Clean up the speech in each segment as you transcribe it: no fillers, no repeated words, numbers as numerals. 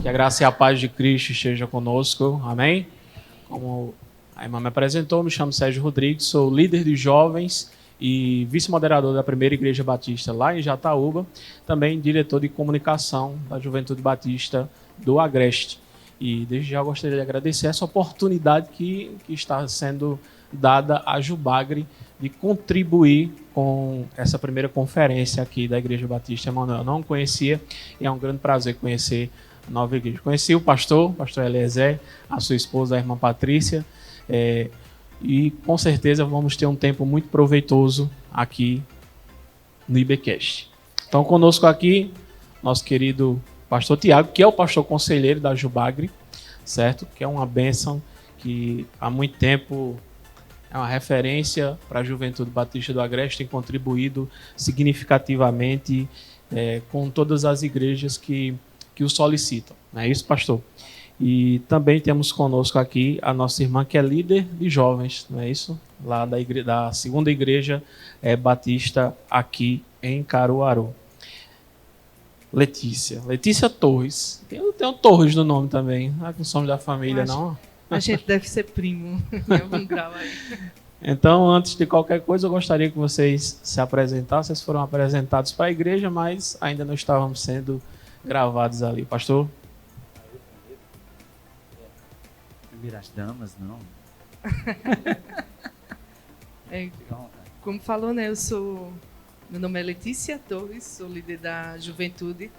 Que a graça e a paz de Cristo esteja conosco. Amém? Como a irmã me apresentou, me chamo Sérgio Rodrigues, sou líder de jovens e vice-moderador da Primeira Igreja Batista lá em Jataúba, também diretor de comunicação da Juventude Batista do Agreste. E desde já gostaria de agradecer essa oportunidade que está sendo dada à Jubagre de contribuir com essa primeira conferência aqui da Igreja Batista Emanuel. Não conhecia e é um grande prazer conhecer a nova igreja. Conheci o pastor Eliezer, a sua esposa, a irmã Patrícia, e com certeza vamos ter um tempo muito proveitoso aqui no IBcast. Então conosco aqui, nosso querido pastor Tiago, que é o pastor conselheiro da Jubagre, certo? Que é uma bênção, que há muito tempo é uma referência para a Juventude Batista do Agreste, tem contribuído significativamente com todas as igrejas que o solicitam. Não é isso, pastor? E também temos conosco aqui a nossa irmã, que é líder de jovens, não é isso? Lá da segunda igreja batista aqui em Caruaru. Letícia Torres. Tem um Torres no nome também. Não é com o nome da família, não? A gente deve ser primo em algum grau aí. Então, antes de qualquer coisa, eu gostaria que vocês se apresentassem. Vocês foram apresentados para a igreja, mas ainda não estávamos sendo gravados ali. Pastor? Primeiro as damas, não. Como falou, né? Meu nome é Letícia Torres, sou líder da juventude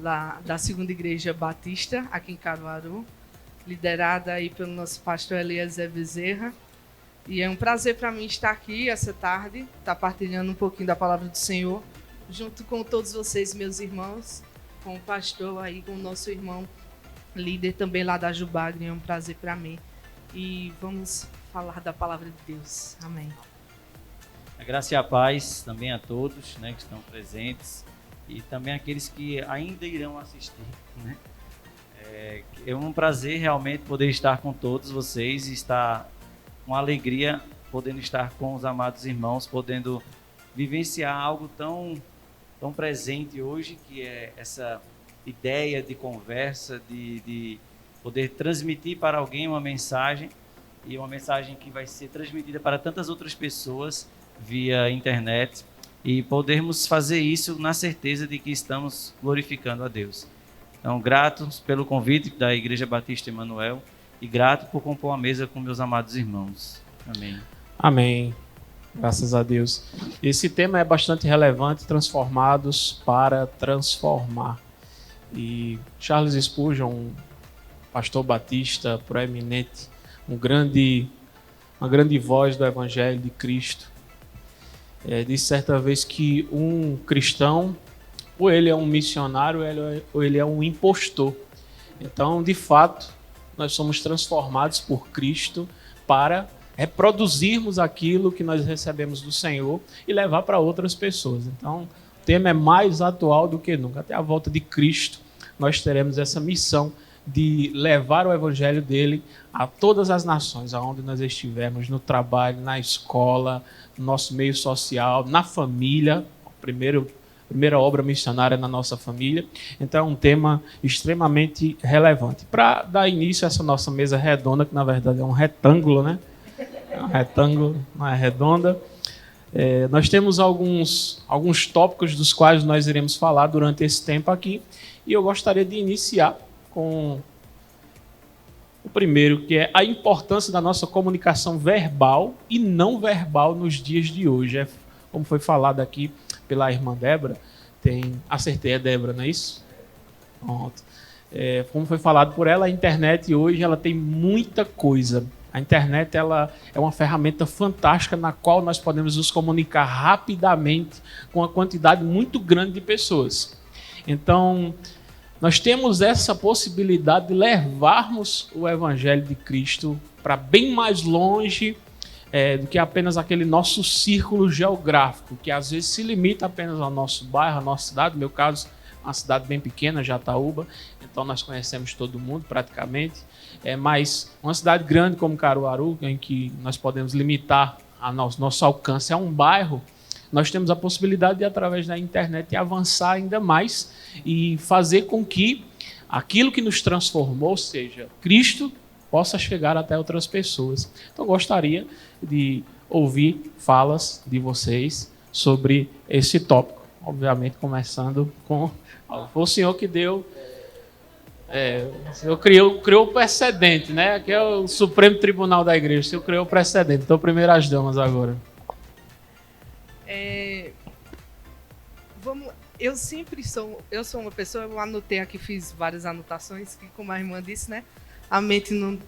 lá da segunda igreja batista aqui em Caruaru, liderada aí pelo nosso pastor Eliezer Bezerra. E é um prazer para mim estar aqui essa tarde, estar partilhando um pouquinho da palavra do Senhor, junto com todos vocês, meus irmãos, com o pastor aí, com o nosso irmão líder também lá da Jubagre. É um prazer para mim. E vamos falar da palavra de Deus. Amém. A graça e a paz também a todos, né, que estão presentes e também aqueles que ainda irão assistir, né? É um prazer realmente poder estar com todos vocês e estar com alegria podendo estar com os amados irmãos, podendo vivenciar algo tão presente hoje, que é essa ideia de conversa, de poder transmitir para alguém uma mensagem, e uma mensagem que vai ser transmitida para tantas outras pessoas via internet, e podermos fazer isso na certeza de que estamos glorificando a Deus. Então, gratos pelo convite da Igreja Batista Emanuel e grato por compor a mesa com meus amados irmãos. Amém. Amém. Graças a Deus. Esse tema é bastante relevante, transformados para transformar. E Charles Spurgeon, um pastor batista proeminente, uma grande voz do Evangelho de Cristo, disse certa vez que um cristão, ou ele é um missionário, ou ele é um impostor. Então, de fato, nós somos transformados por Cristo para reproduzirmos aquilo que nós recebemos do Senhor e levar para outras pessoas. Então, o tema é mais atual do que nunca. Até a volta de Cristo, nós teremos essa missão de levar o evangelho dele a todas as nações, aonde nós estivermos, no trabalho, na escola, no nosso meio social, na família. Primeira obra missionária na nossa família. Então é um tema extremamente relevante. Para dar início a essa nossa mesa redonda, que na verdade é um retângulo, né? É um retângulo, não é redonda. Nós temos alguns tópicos dos quais nós iremos falar durante esse tempo aqui. E eu gostaria de iniciar com o primeiro, que é a importância da nossa comunicação verbal e não verbal nos dias de hoje. Como foi falado aqui pela irmã Débora, acertei a Débora, não é isso? Pronto. Como foi falado por ela, a internet hoje ela tem muita coisa. A internet ela é uma ferramenta fantástica na qual nós podemos nos comunicar rapidamente com uma quantidade muito grande de pessoas. Então, nós temos essa possibilidade de levarmos o Evangelho de Cristo para bem mais longe do que apenas aquele nosso círculo geográfico, que às vezes se limita apenas ao nosso bairro, à nossa cidade. No meu caso, uma cidade bem pequena, Jataúba, então nós conhecemos todo mundo praticamente. Mas uma cidade grande como Caruaru, em que nós podemos limitar nosso alcance a um bairro, nós temos a possibilidade de, através da internet, avançar ainda mais e fazer com que aquilo que nos transformou, ou seja, Cristo, possa chegar até outras pessoas. Então, gostaria de ouvir falas de vocês sobre esse tópico. Obviamente, começando com o senhor que deu... o senhor criou o precedente, né? Aqui é o Supremo Tribunal da Igreja. O senhor criou o precedente. Então, primeiro as damas agora. Eu sou uma pessoa, eu anotei aqui, fiz várias anotações, que como a irmã disse, né? A mente não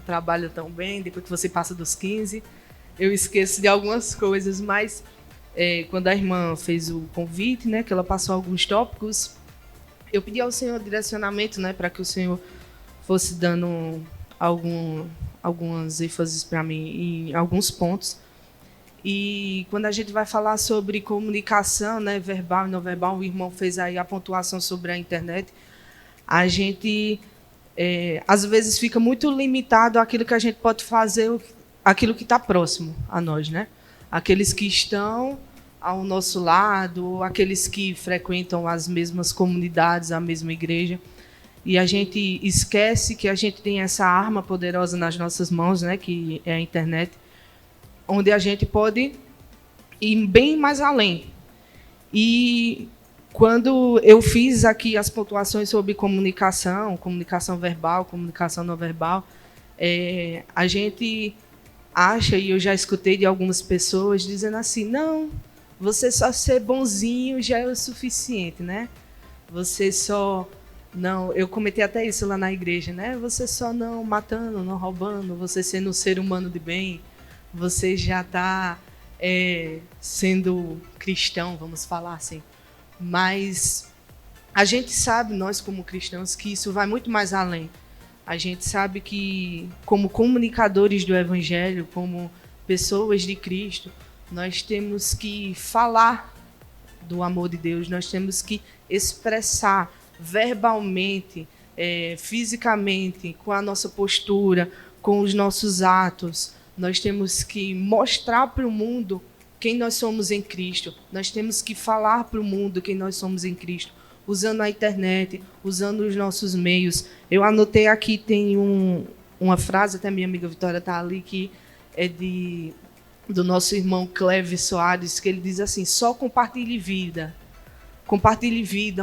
trabalha tão bem, depois que você passa dos 15, eu esqueço de algumas coisas, mas quando a irmã fez o convite, né? Que ela passou alguns tópicos, eu pedi ao Senhor direcionamento, né? Para que o Senhor fosse dando algumas ênfases para mim em alguns pontos. E quando a gente vai falar sobre comunicação, né, verbal e não verbal, o irmão fez aí a pontuação sobre a internet, a gente às vezes fica muito limitado àquilo que a gente pode fazer, aquilo que está próximo a nós, né? Aqueles que estão ao nosso lado, aqueles que frequentam as mesmas comunidades, a mesma igreja. E a gente esquece que a gente tem essa arma poderosa nas nossas mãos, né, que é a internet, onde a gente pode ir bem mais além. E quando eu fiz aqui as pontuações sobre comunicação verbal, comunicação não verbal, a gente acha, e eu já escutei de algumas pessoas dizendo assim, não, você só ser bonzinho já é o suficiente, né? Você só... Não, eu comentei até isso lá na igreja, né? Você só não matando, não roubando, você sendo um ser humano de bem, você já está sendo cristão, vamos falar assim. Mas a gente sabe, nós como cristãos, que isso vai muito mais além. A gente sabe que, como comunicadores do Evangelho, como pessoas de Cristo, nós temos que falar do amor de Deus, nós temos que expressar verbalmente, fisicamente, com a nossa postura, com os nossos atos. Nós temos que mostrar para o mundo quem nós somos em Cristo. Nós temos que falar para o mundo quem nós somos em Cristo, usando a internet, usando os nossos meios. Eu anotei aqui, tem uma frase, até minha amiga Vitória está ali, que é do nosso irmão Cleves Soares, que ele diz assim, só compartilhe vida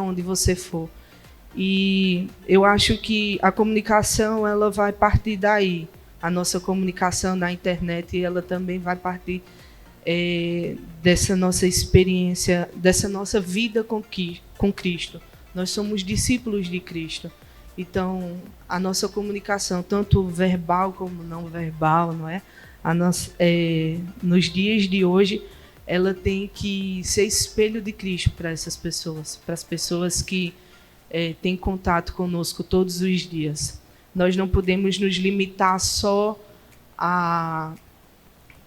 onde você for. E eu acho que a comunicação ela vai partir daí. A nossa comunicação na internet ela também vai partir dessa nossa experiência, dessa nossa vida com Cristo. Nós somos discípulos de Cristo. Então, a nossa comunicação, tanto verbal como não verbal, não é? Nos dias de hoje, ela tem que ser espelho de Cristo para essas pessoas, para as pessoas que têm contato conosco todos os dias. Nós não podemos nos limitar só a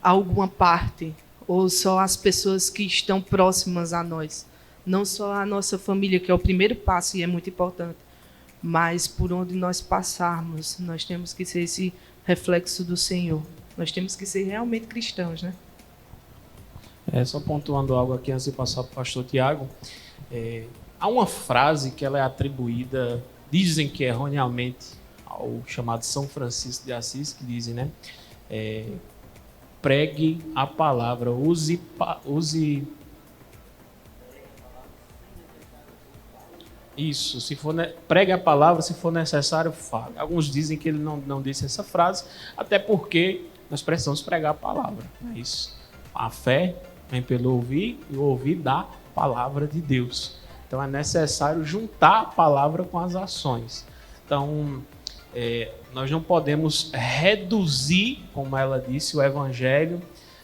alguma parte, ou só às pessoas que estão próximas a nós. Não só a nossa família, que é o primeiro passo e é muito importante, mas por onde nós passarmos, nós temos que ser esse reflexo do Senhor. Nós temos que ser realmente cristãos, né? Só pontuando algo aqui antes de passar para o pastor Tiago. Há uma frase que ela é atribuída, dizem que erroneamente, ao chamado São Francisco de Assis, que dizem, né? Pregue a palavra, use isso, pregue a palavra, se for necessário, fale. Alguns dizem que ele não disse essa frase, até porque nós precisamos pregar a palavra, não é isso? A fé vem pelo ouvir e o ouvir da palavra de Deus. Então é necessário juntar a palavra com as ações. Então, nós não podemos reduzir, como ela disse, o Evangelho,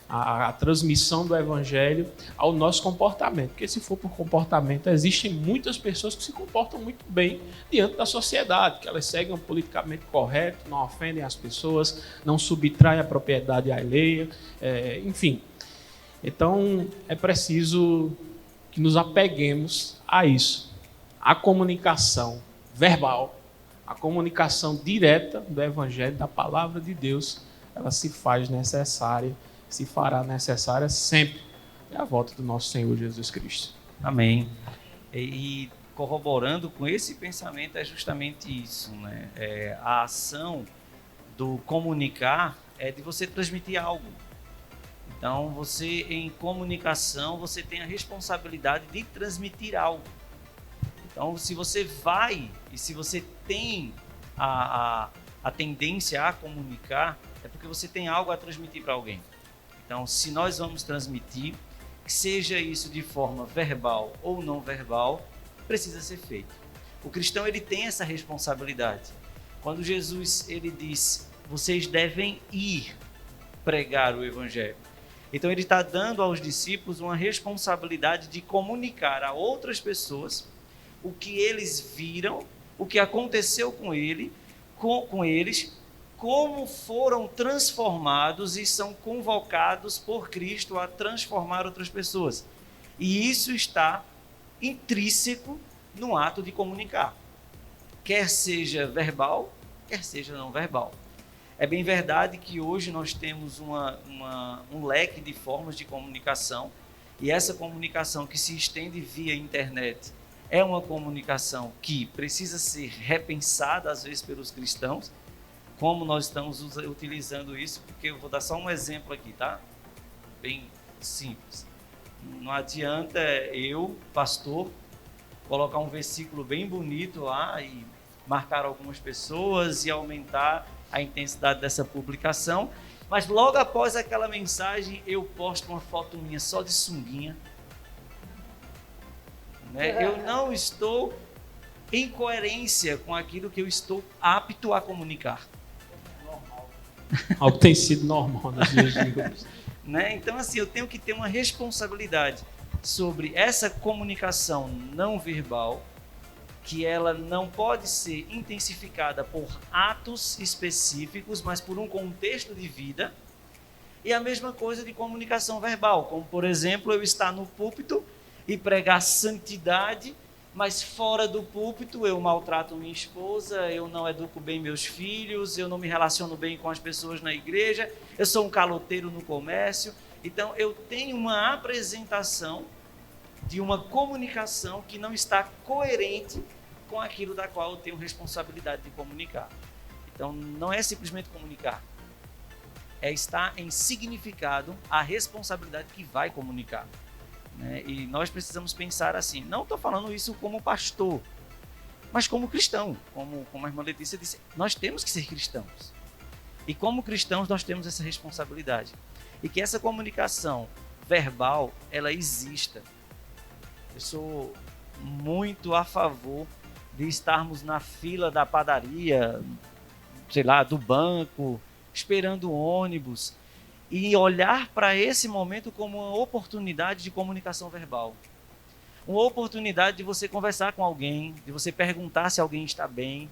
a transmissão do Evangelho ao nosso comportamento. Porque se for por comportamento, existem muitas pessoas que se comportam muito bem diante da sociedade, que elas seguem o politicamente correto, não ofendem as pessoas, não subtraem a propriedade alheia, enfim. Então, é preciso que nos apeguemos a isso. A comunicação verbal, a comunicação direta do Evangelho, da Palavra de Deus, ela se faz necessária, se fará necessária sempre. É a volta do nosso Senhor Jesus Cristo. Amém. E corroborando com esse pensamento é justamente isso, né? A ação do comunicar é de você transmitir algo. Então, você em comunicação, você tem a responsabilidade de transmitir algo. Então, se você vai e se você tem a tendência a comunicar, é porque você tem algo a transmitir para alguém. Então, se nós vamos transmitir, que seja isso de forma verbal ou não verbal, precisa ser feito. O cristão, ele tem essa responsabilidade. Quando Jesus, ele diz, vocês devem ir pregar o evangelho. Então, ele está dando aos discípulos uma responsabilidade de comunicar a outras pessoas o que eles viram, o que aconteceu com eles, como foram transformados e são convocados por Cristo a transformar outras pessoas. E isso está intrínseco no ato de comunicar, quer seja verbal, quer seja não verbal. É bem verdade que hoje nós temos um leque de formas de comunicação, e essa comunicação que se estende via internet é uma comunicação que precisa ser repensada às vezes pelos cristãos. Como nós estamos utilizando isso, porque eu vou dar só um exemplo aqui, tá? Bem simples. Não adianta eu, pastor, colocar um versículo bem bonito lá e marcar algumas pessoas e aumentar a intensidade dessa publicação, mas logo após aquela mensagem eu posto uma foto minha só de sunguinha, né? Eu não estou em coerência com aquilo que eu estou apto a comunicar. Algo tem sido normal nos dias de hoje. Né? Então, assim, eu tenho que ter uma responsabilidade sobre essa comunicação não verbal, que ela não pode ser intensificada por atos específicos, mas por um contexto de vida. E a mesma coisa de comunicação verbal, como, por exemplo, eu estar no púlpito e pregar santidade, mas fora do púlpito eu maltrato minha esposa, eu não educo bem meus filhos, eu não me relaciono bem com as pessoas na igreja, eu sou um caloteiro no comércio. Então eu tenho uma apresentação de uma comunicação que não está coerente com aquilo da qual eu tenho responsabilidade de comunicar. Então não é simplesmente comunicar, é estar em significado a responsabilidade que vai comunicar. E nós precisamos pensar assim, não estou falando isso como pastor, mas como cristão, como a irmã Letícia disse, nós temos que ser cristãos. E como cristãos nós temos essa responsabilidade. E que essa comunicação verbal, ela exista. Eu sou muito a favor de estarmos na fila da padaria, sei lá, do banco, esperando o ônibus, e olhar para esse momento como uma oportunidade de comunicação verbal. Uma oportunidade de você conversar com alguém, de você perguntar se alguém está bem,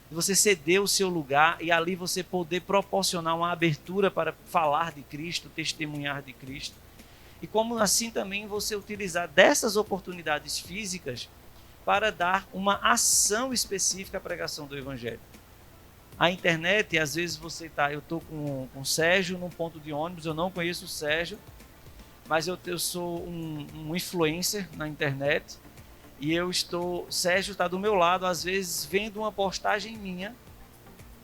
de você ceder o seu lugar e ali você poder proporcionar uma abertura para falar de Cristo, testemunhar de Cristo. E como assim também você utilizar dessas oportunidades físicas para dar uma ação específica à pregação do Evangelho. A internet, às vezes eu estou com o Sérgio num ponto de ônibus, eu não conheço o Sérgio, mas eu sou um influencer na internet e Sérgio está do meu lado, às vezes vendo uma postagem minha,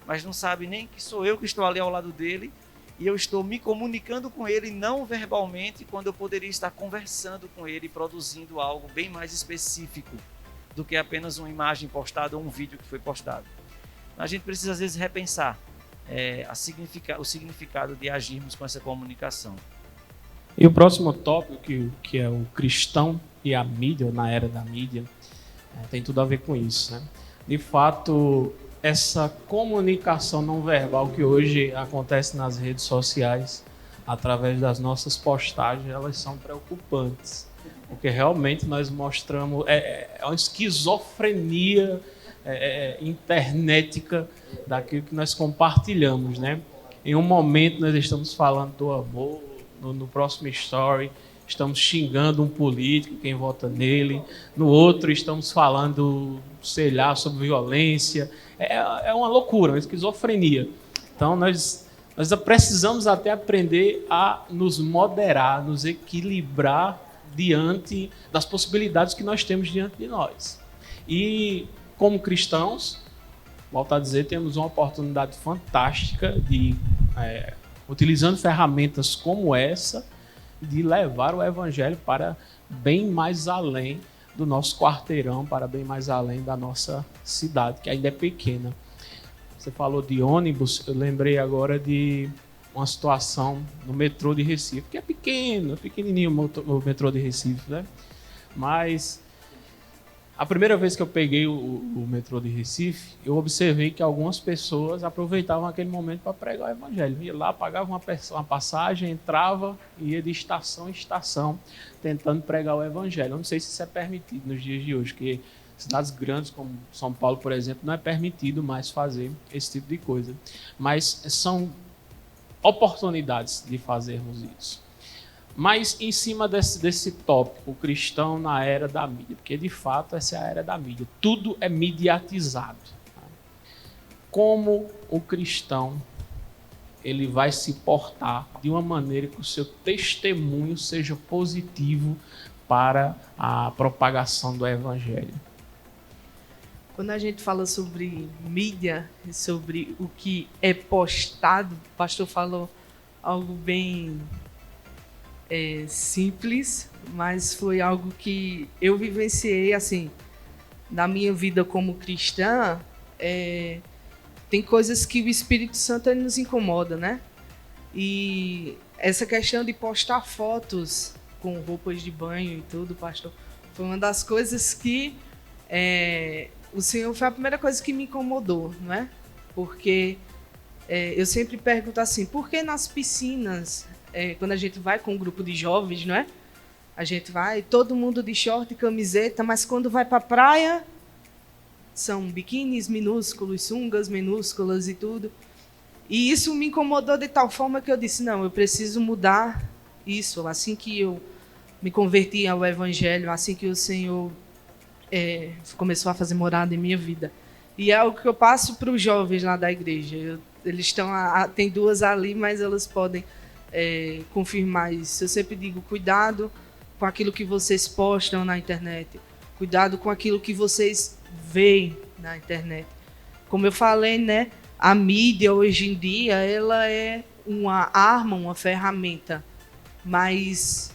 mas não sabe nem que sou eu que estou ali ao lado dele, e eu estou me comunicando com ele não verbalmente, quando eu poderia estar conversando com ele, produzindo algo bem mais específico do que apenas uma imagem postada ou um vídeo que foi postado. A gente precisa às vezes repensar o significado de agirmos com essa comunicação. E o próximo tópico, que é o cristão e a mídia, ou na era da mídia, tem tudo a ver com isso, né? De fato, essa comunicação não verbal que hoje acontece nas redes sociais, através das nossas postagens, elas são preocupantes. Porque realmente nós mostramos uma esquizofrenia internética daquilo que nós compartilhamos, né? Em um momento nós estamos falando do amor, no próximo story estamos xingando um político, quem vota nele, no outro estamos falando, sei lá, sobre violência. É uma loucura, uma esquizofrenia. Então nós precisamos até aprender a nos moderar, nos equilibrar diante das possibilidades que nós temos diante de nós. E, como cristãos, volto a dizer, temos uma oportunidade fantástica de, utilizando ferramentas como essa, de levar o evangelho para bem mais além do nosso quarteirão, para bem mais além da nossa cidade, que ainda é pequena. Você falou de ônibus, eu lembrei agora de uma situação no metrô de Recife, que é pequeno, pequenininho o metrô de Recife, né? Mas a primeira vez que eu peguei o metrô de Recife, eu observei que algumas pessoas aproveitavam aquele momento para pregar o evangelho. Ia lá, pagava uma passagem, entrava e ia de estação em estação, tentando pregar o evangelho. Eu não sei se isso é permitido nos dias de hoje, porque cidades grandes como São Paulo, por exemplo, não é permitido mais fazer esse tipo de coisa. Mas são oportunidades de fazermos isso. Mas em cima desse tópico, o cristão na era da mídia, porque de fato essa é a era da mídia, tudo é mediatizado. Como o cristão ele vai se portar de uma maneira que o seu testemunho seja positivo para a propagação do evangelho? Quando a gente fala sobre mídia, sobre o que é postado, o pastor falou algo bem simples, mas foi algo que eu vivenciei assim na minha vida como cristã. Tem coisas que o Espírito Santo ele nos incomoda, né? E essa questão de postar fotos com roupas de banho e tudo, pastor, foi uma das coisas que o Senhor foi a primeira coisa que me incomodou, não é? Porque eu sempre pergunto assim, por que nas piscinas, quando a gente vai com um grupo de jovens, não é? A gente vai, todo mundo de short e camiseta, mas quando vai para a praia, são biquínis minúsculos, sungas minúsculas e tudo. E isso me incomodou de tal forma que eu disse, não, eu preciso mudar isso. Assim que eu me converti ao Evangelho, assim que o Senhor começou a fazer morada em minha vida. E é algo que eu passo para os jovens lá da igreja. Eles estão, tem duas ali, mas elas podem confirmar isso. Eu sempre digo, cuidado com aquilo que vocês postam na internet. Cuidado com aquilo que vocês veem na internet. Como eu falei, né? A mídia hoje em dia, ela é uma arma, uma ferramenta. Mas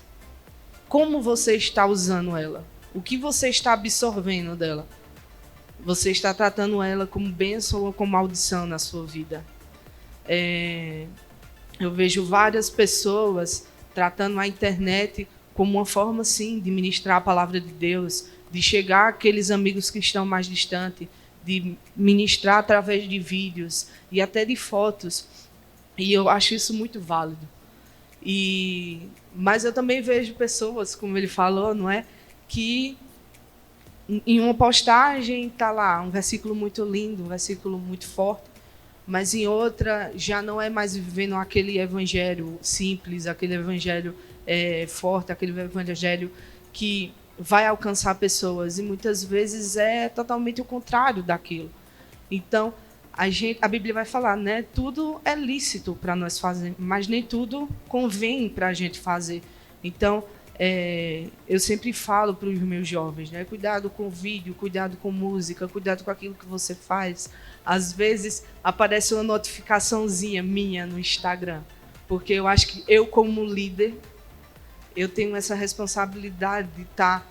como você está usando ela? O que você está absorvendo dela? Você está tratando ela como bênção ou como maldição na sua vida? Eu vejo várias pessoas tratando a internet como uma forma, sim, de ministrar a palavra de Deus, de chegar àqueles amigos que estão mais distantes, de ministrar através de vídeos e até de fotos. E eu acho isso muito válido. Mas eu também vejo pessoas, como ele falou, não é, que em uma postagem está lá um versículo muito lindo, um versículo muito forte, mas em outra já não é mais vivendo aquele evangelho simples, aquele evangelho forte, aquele evangelho que vai alcançar pessoas, e muitas vezes é totalmente o contrário daquilo. Então, a Bíblia vai falar, né? Tudo é lícito para nós fazer, mas nem tudo convém para a gente fazer. Então, eu sempre falo para os meus jovens, né? Cuidado com o vídeo, cuidado com música, cuidado com aquilo que você faz. Às vezes aparece uma notificaçãozinha minha no Instagram, porque eu acho que eu, como líder, eu tenho essa responsabilidade de estar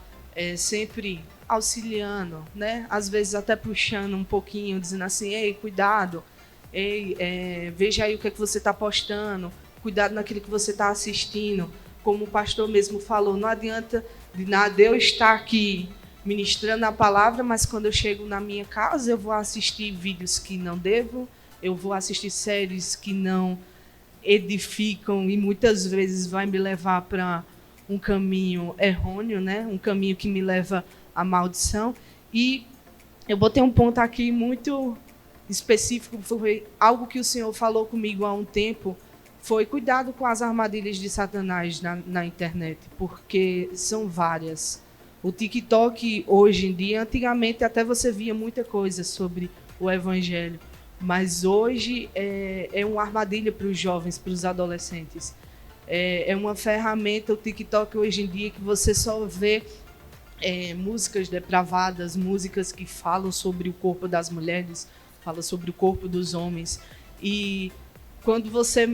sempre auxiliando, né? Às vezes até puxando um pouquinho, dizendo assim, ei, cuidado, veja aí o que é que você está postando, cuidado naquilo que você está assistindo. Como o pastor mesmo falou, não adianta de nada eu estar aqui ministrando a palavra, mas quando eu chego na minha casa, eu vou assistir vídeos que não devo, eu vou assistir séries que não edificam e muitas vezes vai me levar para um caminho errôneo, né? Um caminho que me leva à maldição. E eu botei um ponto aqui muito específico, foi algo que o Senhor falou comigo há um tempo, foi cuidado com as armadilhas de Satanás na internet, porque são várias. O TikTok, hoje em dia, antigamente até você via muita coisa sobre o Evangelho, mas hoje é uma armadilha para os jovens, para os adolescentes. É uma ferramenta, o TikTok, hoje em dia, que você só vê músicas depravadas, músicas que falam sobre o corpo das mulheres, falam sobre o corpo dos homens. E quando você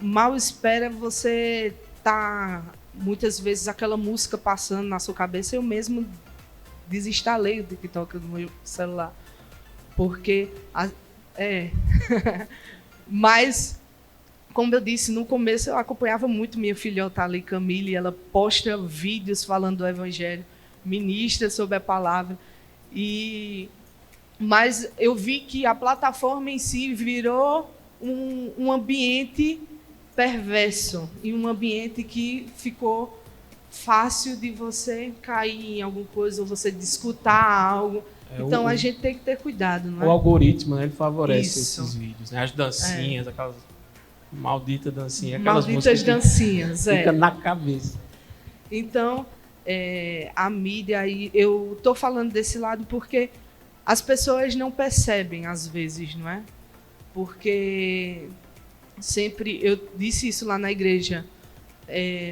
mal espera, você tá muitas vezes aquela música passando na sua cabeça. Eu mesmo desinstalei o TikTok do meu celular, porque mas como eu disse no começo, eu acompanhava muito minha filhota ali, Camille, ela posta vídeos falando do Evangelho, ministra sobre a palavra, mas eu vi que a plataforma em si virou um ambiente perverso e um ambiente que ficou fácil de você cair em alguma coisa ou você discutir algo. Então a gente tem que ter cuidado, não é? O algoritmo, né, ele favorece Isso. esses vídeos, né? As dancinhas, aquelas malditas dancinhas, aquelas Malditas músicas que dancinhas, fica na cabeça. Então, a mídia aí, eu estou falando desse lado porque as pessoas não percebem às vezes, não é? Porque sempre, eu disse isso lá na igreja,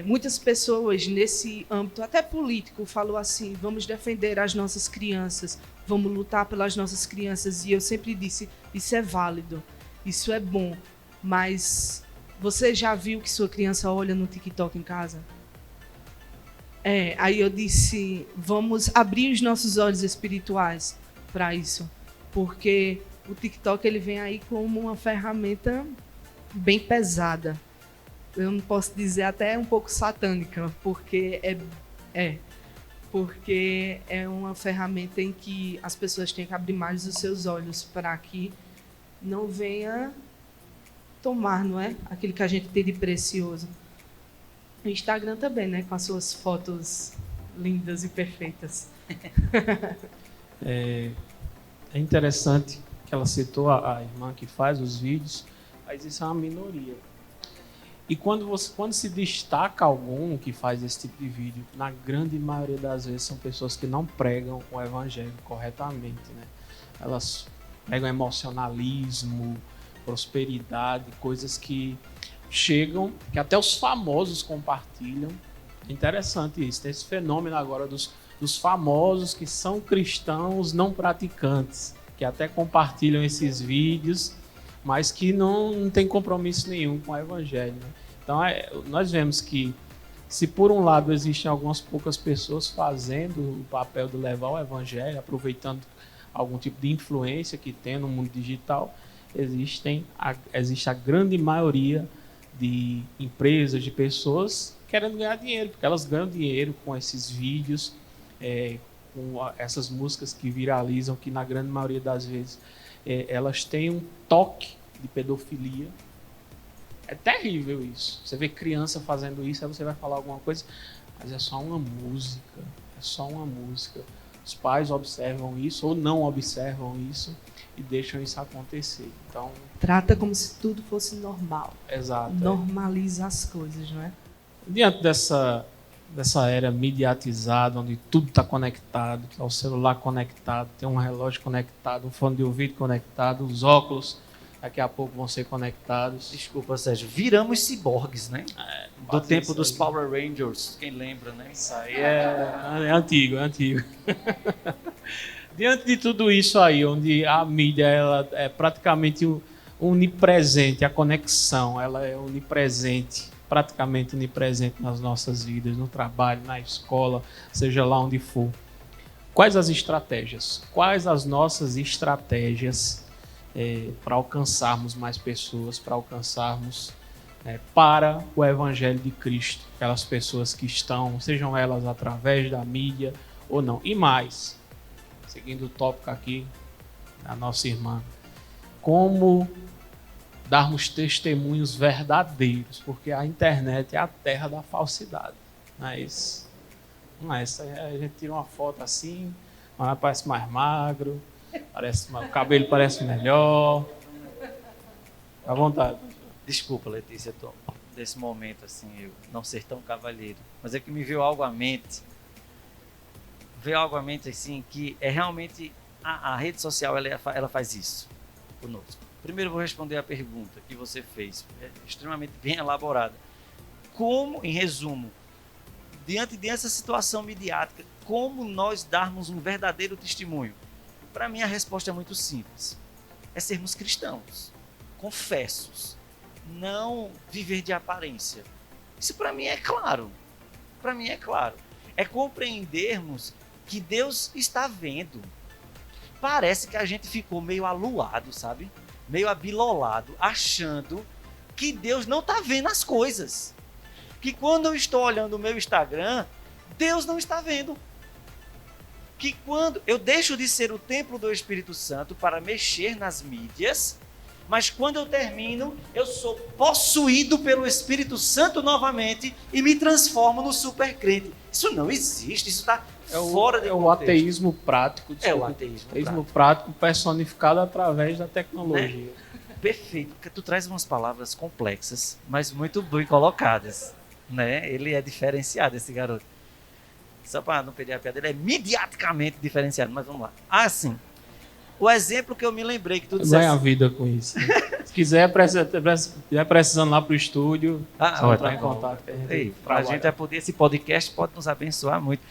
muitas pessoas nesse âmbito, até político, falou assim, vamos defender as nossas crianças, vamos lutar pelas nossas crianças, e eu sempre disse, isso é válido, isso é bom, mas você já viu que sua criança olha no TikTok em casa? Aí eu disse, vamos abrir os nossos olhos espirituais para isso, porque o TikTok ele vem aí como uma ferramenta bem pesada. Eu não posso dizer até um pouco satânica, porque porque é uma ferramenta em que as pessoas têm que abrir mais os seus olhos para que não venha tomar, não é? Aquilo que a gente tem de precioso. O Instagram também, né? Com as suas fotos lindas e perfeitas. É interessante que ela citou a irmã que faz os vídeos, mas isso é uma minoria. E quando se destaca algum que faz esse tipo de vídeo, na grande maioria das vezes são pessoas que não pregam o evangelho corretamente, né? Elas pregam emocionalismo, prosperidade, coisas que chegam, que até os famosos compartilham. É interessante isso, tem esse fenômeno agora dos famosos que são cristãos não praticantes, que até compartilham esses vídeos, mas que não tem compromisso nenhum com o evangelho, né? Então nós vemos que se por um lado existem algumas poucas pessoas fazendo o papel de levar o evangelho, aproveitando algum tipo de influência que tem no mundo digital, existe a grande maioria de empresas, de pessoas querendo ganhar dinheiro, porque elas ganham dinheiro com esses vídeos, com essas músicas que viralizam, que na grande maioria das vezes elas têm um toque de pedofilia. É terrível isso. Você vê criança fazendo isso, aí você vai falar alguma coisa, mas é só uma música. É só uma música. Os pais observam isso ou não observam isso e deixam isso acontecer. Então, trata como se tudo fosse normal. Exato. Normaliza as coisas, não é? Diante dessa era mediatizada, onde tudo está conectado, tá o celular conectado, tem um relógio conectado, um fone de ouvido conectado, os óculos daqui a pouco vão ser conectados. Desculpa, Sérgio, viramos ciborgues, né? Do tempo dos Power Rangers, quem lembra, né? Isso aí é antigo, é antigo. Diante de tudo isso aí, onde a mídia ela é praticamente onipresente, a conexão ela é onipresente, praticamente onipresente nas nossas vidas, no trabalho, na escola, seja lá onde for. Quais as estratégias? Quais as nossas estratégias para alcançarmos mais pessoas, para alcançarmos para o Evangelho de Cristo, aquelas pessoas que estão, sejam elas através da mídia ou não. E mais, seguindo o tópico aqui da nossa irmã, como darmos testemunhos verdadeiros, porque a internet é a terra da falsidade, não é isso? Não é isso. A gente tira uma foto assim, parece mais magro, o cabelo parece melhor. À vontade. Desculpa, Letícia, desse momento assim, eu não ser tão cavalheiro, mas é que me veio algo à mente. Veio algo à mente assim, que é realmente a rede social, ela faz isso conosco. Primeiro eu vou responder a pergunta que você fez, é extremamente bem elaborada. Como, em resumo, diante dessa situação midiática, como nós darmos um verdadeiro testemunho? Para mim a resposta é muito simples. É sermos cristãos, confessos, não viver de aparência. Isso para mim é claro. Para mim é claro. É compreendermos que Deus está vendo. Parece que a gente ficou meio aluado, sabe? Meio abilolado, achando que Deus não está vendo as coisas. Que quando eu estou olhando o meu Instagram, Deus não está vendo. Que quando eu deixo de ser o templo do Espírito Santo para mexer nas mídias, mas quando eu termino, eu sou possuído pelo Espírito Santo novamente e me transformo no supercrente. Isso não existe, isso está fora de contexto. É o ateísmo prático. É o ateísmo prático personificado através da tecnologia. Né? Perfeito, porque tu traz umas palavras complexas, mas muito bem colocadas. Né? Ele é diferenciado, esse garoto. Só para não perder a piada, ele é mediaticamente diferenciado, mas vamos lá. Ah, sim. O exemplo que eu me lembrei que tu disseste... Ganha a vida com isso. Se quiser precisando lá para o estúdio, só entrar em contato. Para a gente vai poder, esse podcast pode nos abençoar muito.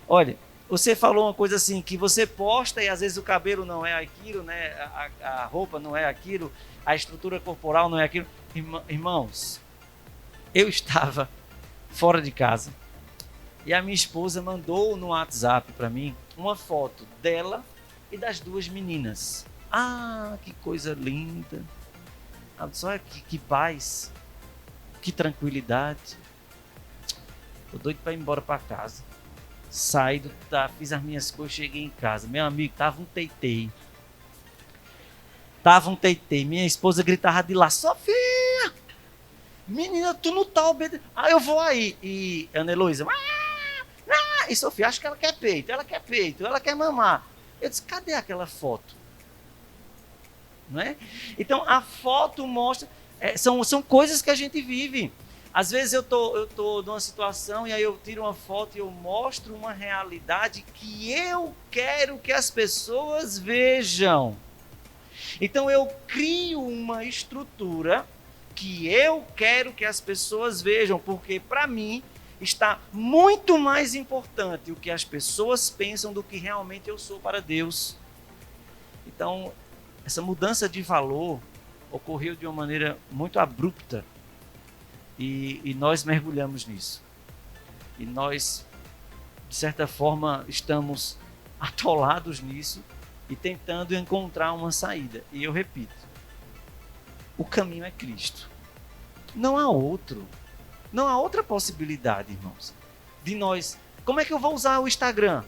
Olha, você falou uma coisa assim, que você posta e às vezes o cabelo não é aquilo, né? A roupa não é aquilo, a estrutura corporal não é aquilo. Irmãos, eu estava fora de casa e a minha esposa mandou no WhatsApp para mim uma foto dela e das duas meninas. Ah, que coisa linda. Só que paz, que tranquilidade. Tô doido para ir embora para casa. Saí, fiz as minhas coisas, cheguei em casa. Meu amigo, tava um teitei. Minha esposa gritava de lá, Sofia! Menina, tu não tá obedecendo. Ah, eu vou aí. E Ana Heloísa, e Sofia, acho que ela quer peito, ela quer mamar. Eu disse, cadê aquela foto? Não é? Então, a foto mostra... são coisas que a gente vive. Às vezes eu tô numa situação e aí eu tiro uma foto e eu mostro uma realidade que eu quero que as pessoas vejam. Então, eu crio uma estrutura que eu quero que as pessoas vejam, porque para mim está muito mais importante o que as pessoas pensam do que realmente eu sou para Deus. Então, essa mudança de valor ocorreu de uma maneira muito abrupta e nós mergulhamos nisso. E nós, de certa forma, estamos atolados nisso e tentando encontrar uma saída. E eu repito, o caminho é Cristo. Não há outro. Não há outra possibilidade, irmãos, de nós... Como é que eu vou usar o Instagram?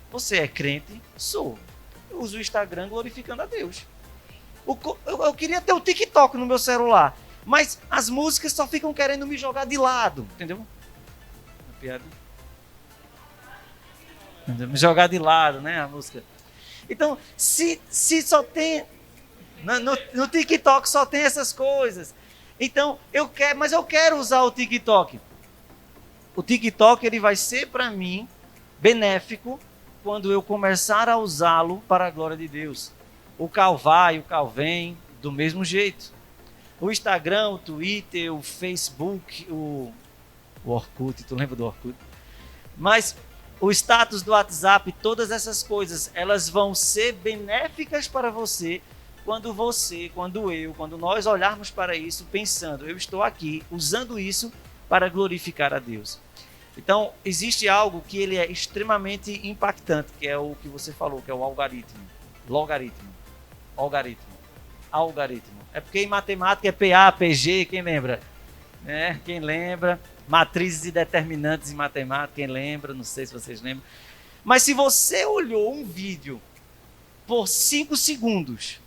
Você é crente? Sou. Eu uso o Instagram glorificando a Deus. Eu queria ter o TikTok no meu celular, mas as músicas só ficam querendo me jogar de lado, entendeu? Uma piada. Me jogar de lado, né, a música. Então, se só tem... No TikTok só tem essas coisas. Então, eu quero usar o TikTok. O TikTok ele vai ser para mim benéfico quando eu começar a usá-lo para a glória de Deus. O Calvai, o Calvem, do mesmo jeito. O Instagram, o Twitter, o Facebook, o Orkut, tu lembra do Orkut? Mas o status do WhatsApp, todas essas coisas, elas vão ser benéficas para você quando nós olharmos para isso pensando, eu estou aqui usando isso para glorificar a Deus. Então, existe algo que ele é extremamente impactante, que é o que você falou, que é o algoritmo. Algoritmo. É porque em matemática é PA, PG, quem lembra? Quem lembra? Matrizes e determinantes em matemática, quem lembra? Não sei se vocês lembram. Mas se você olhou um vídeo por 5 segundos,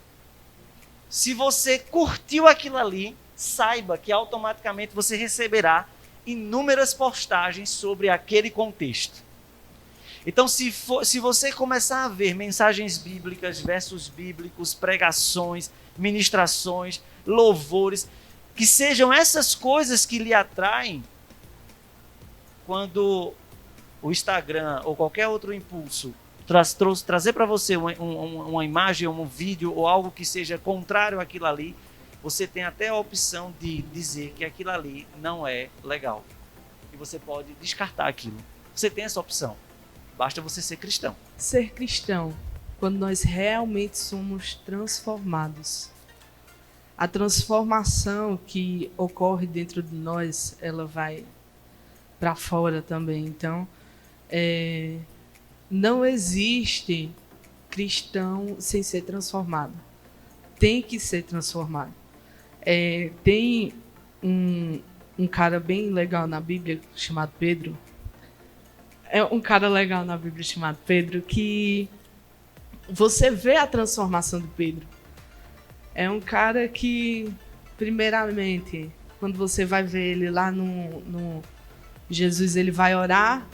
se você curtiu aquilo ali, saiba que automaticamente você receberá inúmeras postagens sobre aquele contexto. Então, se você começar a ver mensagens bíblicas, versos bíblicos, pregações, ministrações, louvores, que sejam essas coisas que lhe atraem, quando o Instagram ou qualquer outro impulso trazer para você uma imagem, um vídeo ou algo que seja contrário àquilo ali, você tem até a opção de dizer que aquilo ali não é legal. E você pode descartar aquilo. Você tem essa opção. Basta você ser cristão. Ser cristão, quando nós realmente somos transformados. A transformação que ocorre dentro de nós, ela vai para fora também. Então, não existe cristão sem ser transformado. Tem que ser transformado. Tem um cara bem legal na Bíblia chamado Pedro. É um cara legal na Bíblia chamado Pedro que você vê a transformação de Pedro. É um cara que, primeiramente, quando você vai ver ele lá no Jesus, ele vai orar.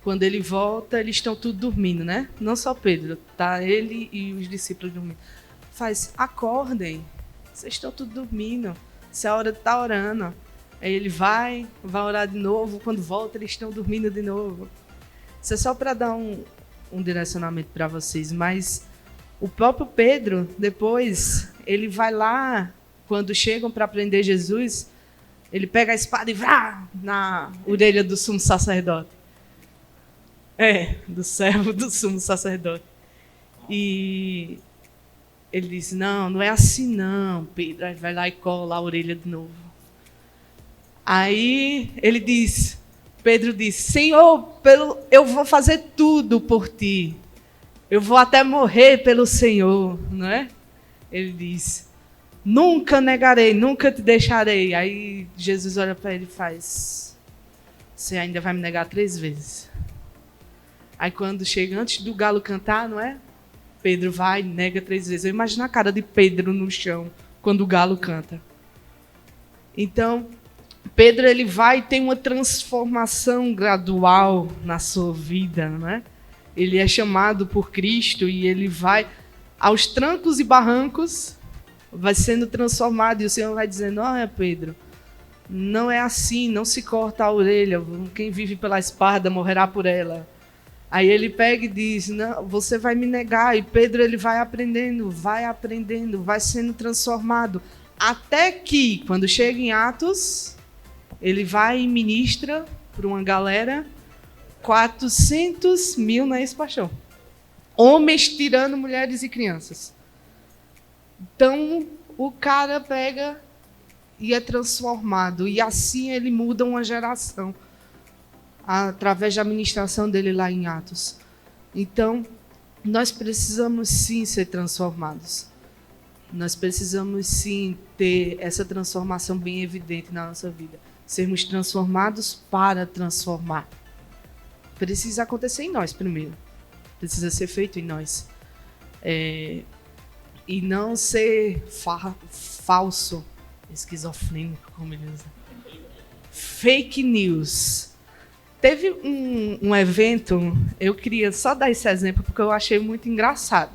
Quando ele volta, eles estão tudo dormindo, né? Não só Pedro, tá ele e os discípulos dormindo. Acordem, vocês estão tudo dormindo, essa é a hora de estar orando. Aí ele vai orar de novo, quando volta eles estão dormindo de novo. Isso é só para dar um direcionamento para vocês, mas o próprio Pedro, depois, ele vai lá, quando chegam para prender Jesus, ele pega a espada e vrá na orelha do sumo sacerdote. Do servo do sumo sacerdote. E ele diz, não é assim não, Pedro. Aí vai lá e cola a orelha de novo. Aí Pedro diz, Senhor, eu vou fazer tudo por ti. Eu vou até morrer pelo Senhor, não é? Ele diz, nunca negarei, nunca te deixarei. Aí Jesus olha para ele e faz, você ainda vai me negar 3 vezes. Aí quando chega antes do galo cantar, não é? Pedro vai e nega 3 vezes. Eu imagino a cara de Pedro no chão quando o galo canta. Então, Pedro ele vai e tem uma transformação gradual na sua vida, não é? Ele é chamado por Cristo e ele vai aos trancos e barrancos, vai sendo transformado e o Senhor vai dizendo, olha Pedro, não é assim, não se corta a orelha, quem vive pela espada morrerá por ela. Aí ele pega e diz, não, você vai me negar. E Pedro ele vai aprendendo, vai sendo transformado. Até que, quando chega em Atos, ele vai e ministra para uma galera 400 mil, não é isso, pastor? Homens tirando mulheres e crianças. Então, o cara pega e é transformado. E assim ele muda uma geração. Através da ministração dele lá em Atos. Então, nós precisamos sim ser transformados. Nós precisamos sim ter essa transformação bem evidente na nossa vida. Sermos transformados para transformar. Precisa acontecer em nós primeiro. Precisa ser feito em nós. E não ser falso, esquizofrênico, como ele usa. Fake news. Teve um evento, eu queria só dar esse exemplo porque eu achei muito engraçado.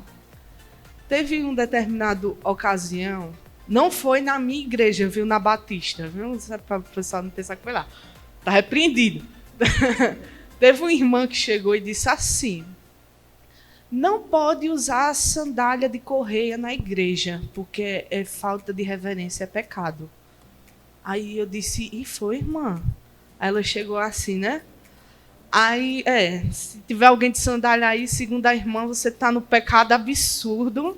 Teve uma determinada ocasião, não foi na minha igreja, viu, na Batista, viu? Para o pessoal não pensar que foi lá. Está repreendido. Teve uma irmã que chegou e disse assim, não pode usar a sandália de correia na igreja, porque é falta de reverência, é pecado. Aí eu disse, e foi, irmã? Aí ela chegou assim, né? Aí, se tiver alguém de sandália aí, segundo a irmã, você está no pecado absurdo.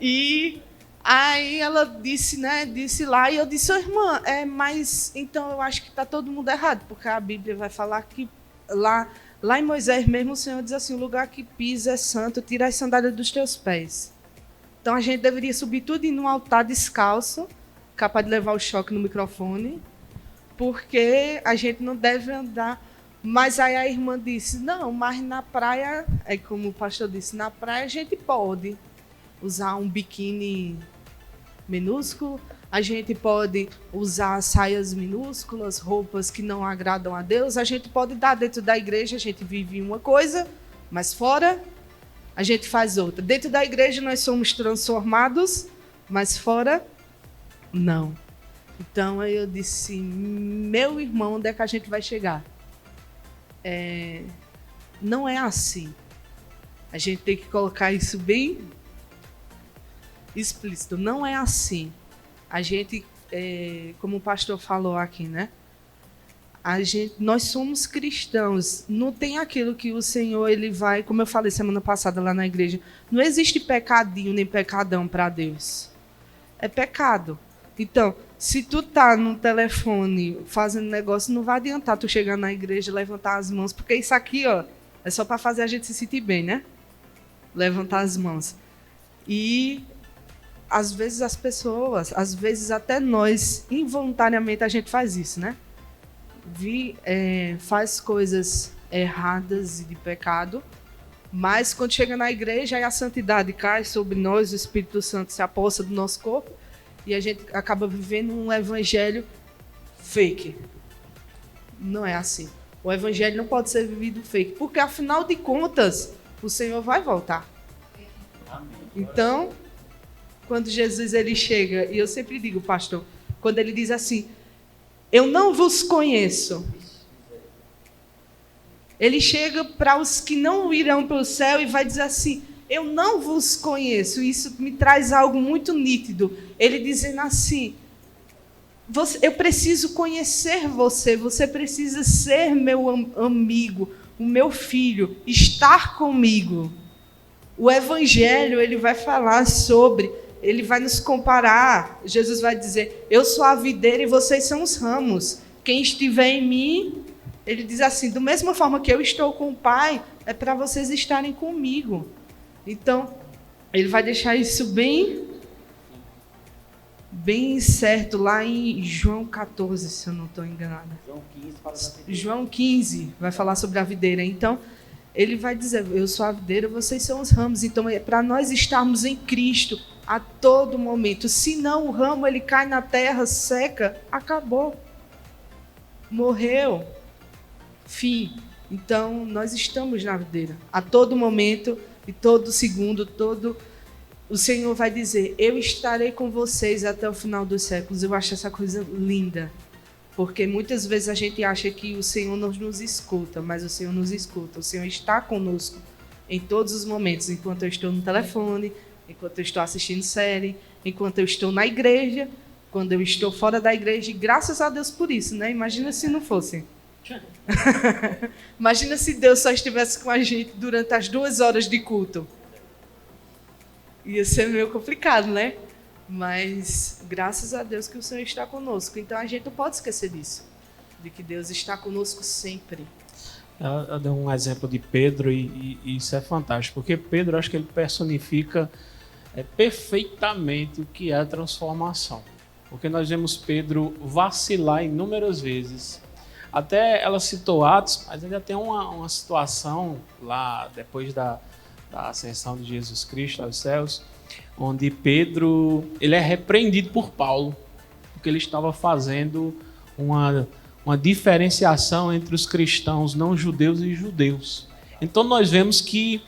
E aí ela disse, né? Disse lá, e eu disse, irmã, mas então eu acho que está todo mundo errado, porque a Bíblia vai falar que lá em Moisés mesmo o Senhor diz assim, o lugar que pisa é santo, tira as sandálias dos teus pés. Então a gente deveria subir tudo em um altar descalço, capaz de levar o choque no microfone, porque a gente não deve andar. Mas aí a irmã disse, não, mas na praia, como o pastor disse, na praia a gente pode usar um biquíni minúsculo, a gente pode usar saias minúsculas, roupas que não agradam a Deus, a gente pode dar dentro da igreja, a gente vive uma coisa, mas fora a gente faz outra. Dentro da igreja nós somos transformados, mas fora, não. Então aí eu disse, meu irmão, onde é que a gente vai chegar? Não é assim. A gente tem que colocar isso bem explícito. Não é assim. A gente, como o pastor falou aqui, né? Nós somos cristãos. Não tem aquilo que o Senhor ele vai, como eu falei semana passada lá na igreja, não existe pecadinho nem pecadão para Deus. É pecado. Então, se tu tá no telefone fazendo negócio, não vai adiantar tu chegar na igreja e levantar as mãos, porque isso aqui, ó, é só para fazer a gente se sentir bem, né? Levantar as mãos. E às vezes as pessoas, às vezes até nós, involuntariamente a gente faz isso, né? Faz coisas erradas e de pecado, mas quando chega na igreja, aí a santidade cai sobre nós, o Espírito Santo se apossa do nosso corpo e a gente acaba vivendo um evangelho fake. Não é assim. O evangelho não pode ser vivido fake, porque afinal de contas, o Senhor vai voltar. Então, quando Jesus ele chega, e eu sempre digo, pastor, quando ele diz assim, eu não vos conheço. Ele chega para os que não irão para o céu e vai dizer assim, eu não vos conheço. Isso me traz algo muito nítido. Ele dizendo assim, eu preciso conhecer você, você precisa ser meu amigo, o meu filho, estar comigo. O evangelho, ele vai falar sobre, ele vai nos comparar. Jesus vai dizer, eu sou a videira e vocês são os ramos. Quem estiver em mim, ele diz assim, da mesma forma que eu estou com o Pai, é para vocês estarem comigo. Então, ele vai deixar isso bem certo lá em João 14, se eu não estou enganada. João 15 vai falar sobre a videira. Então, ele vai dizer, eu sou a videira, vocês são os ramos. Então, é para nós estarmos em Cristo a todo momento. Se não, o ramo ele cai na terra, seca, acabou. Morreu. Fim. Então, nós estamos na videira. A todo momento, e todo segundo, o Senhor vai dizer, eu estarei com vocês até o final dos séculos. Eu acho essa coisa linda. Porque muitas vezes a gente acha que o Senhor não nos escuta, mas o Senhor nos escuta. O Senhor está conosco em todos os momentos, enquanto eu estou no telefone, enquanto eu estou assistindo série, enquanto eu estou na igreja, quando eu estou fora da igreja. E graças a Deus por isso, né? Imagina se não fosse. Imagina se Deus só estivesse com a gente durante as 2 horas de culto. Ia ser meio complicado, né? Mas graças a Deus que o Senhor está conosco. Então a gente não pode esquecer disso, de que Deus está conosco sempre. Eu dei um exemplo de Pedro e isso é fantástico, porque Pedro, acho que ele personifica perfeitamente o que é a transformação. Porque nós vemos Pedro vacilar inúmeras vezes. Até ela citou Atos, mas ainda tem uma situação lá, depois da ascensão de Jesus Cristo aos céus, onde Pedro ele é repreendido por Paulo, porque ele estava fazendo uma diferenciação entre os cristãos não judeus e judeus. Então nós vemos que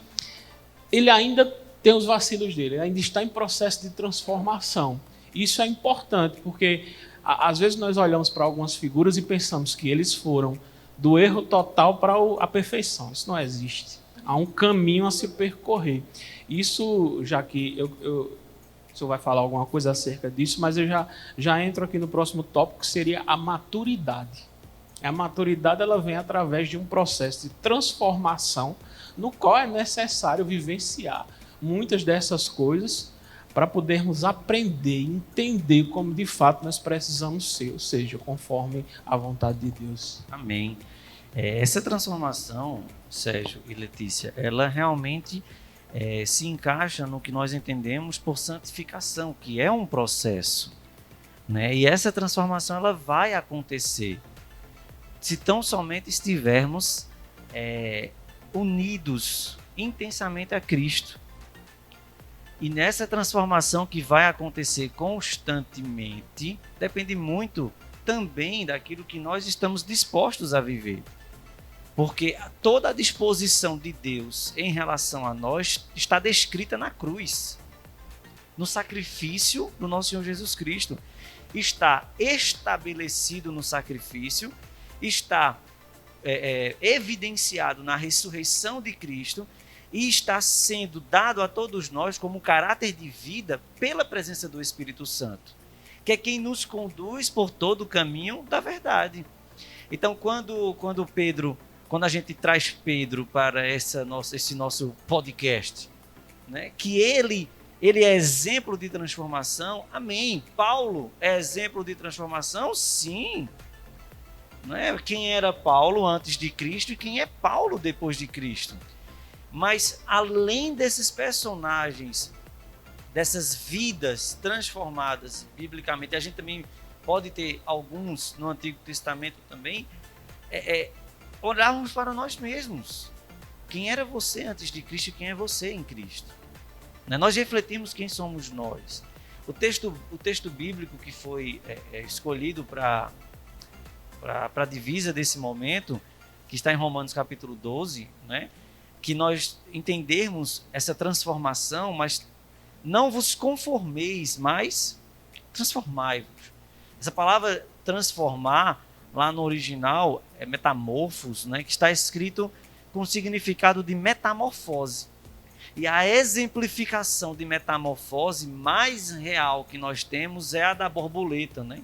ele ainda tem os vacilos dele, ele ainda está em processo de transformação. Isso é importante, porque às vezes nós olhamos para algumas figuras e pensamos que eles foram do erro total para a perfeição. Isso não existe. Há um caminho a se percorrer. Isso, já que o senhor vai falar alguma coisa acerca disso, mas eu já entro aqui no próximo tópico, que seria a maturidade. A maturidade ela vem através de um processo de transformação, no qual é necessário vivenciar muitas dessas coisas para podermos aprender e entender como de fato nós precisamos ser, ou seja, conforme a vontade de Deus. Amém. Essa transformação, Sérgio e Letícia, ela realmente se encaixa no que nós entendemos por santificação, que é um processo, né? E essa transformação ela vai acontecer se tão somente estivermos unidos intensamente a Cristo. E nessa transformação que vai acontecer constantemente, depende muito também daquilo que nós estamos dispostos a viver. Porque toda a disposição de Deus em relação a nós está descrita na cruz, no sacrifício do nosso Senhor Jesus Cristo. Está estabelecido no sacrifício, está evidenciado na ressurreição de Cristo e está sendo dado a todos nós como caráter de vida pela presença do Espírito Santo, que é quem nos conduz por todo o caminho da verdade. Então, quando a gente traz Pedro para esse nosso podcast, né, que ele é exemplo de transformação, amém. Paulo é exemplo de transformação, sim. Não é? Quem era Paulo antes de Cristo e quem é Paulo depois de Cristo. Mas além desses personagens, dessas vidas transformadas biblicamente, a gente também pode ter alguns no Antigo Testamento também, olharmos para nós mesmos. Quem era você antes de Cristo e quem é você em Cristo? Né? Nós refletimos quem somos nós. O texto bíblico que foi escolhido para a divisa desse momento, que está em Romanos capítulo 12, né? Que nós entendermos essa transformação, mas não vos conformeis, mas transformai-vos. Essa palavra transformar, lá no original, é metamorfos, né? Que está escrito com o significado de metamorfose. E a exemplificação de metamorfose mais real que nós temos é a da borboleta, né?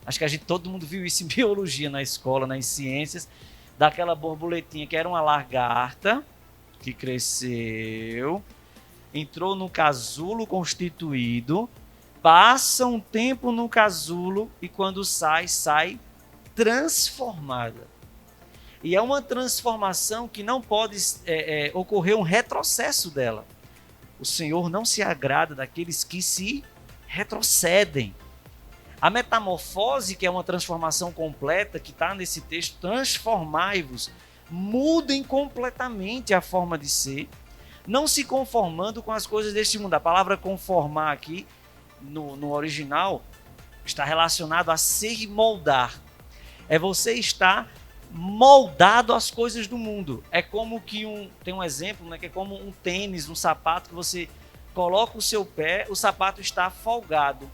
Acho que todo mundo viu isso em biologia na escola, nas ciências, daquela borboletinha que era uma lagarta, que cresceu, entrou no casulo constituído, passa um tempo no casulo e quando sai transformada. E é uma transformação que não pode ocorrer um retrocesso dela. O Senhor não se agrada daqueles que se retrocedem. A metamorfose, que é uma transformação completa, que está nesse texto, transformai-vos, mudem completamente a forma de ser, não se conformando com as coisas deste mundo. A palavra conformar aqui, no original, está relacionado a se moldar. É você estar moldado às coisas do mundo. É como que tem um exemplo, né, que é como um tênis, um sapato, que você coloca o seu pé, o sapato está folgado.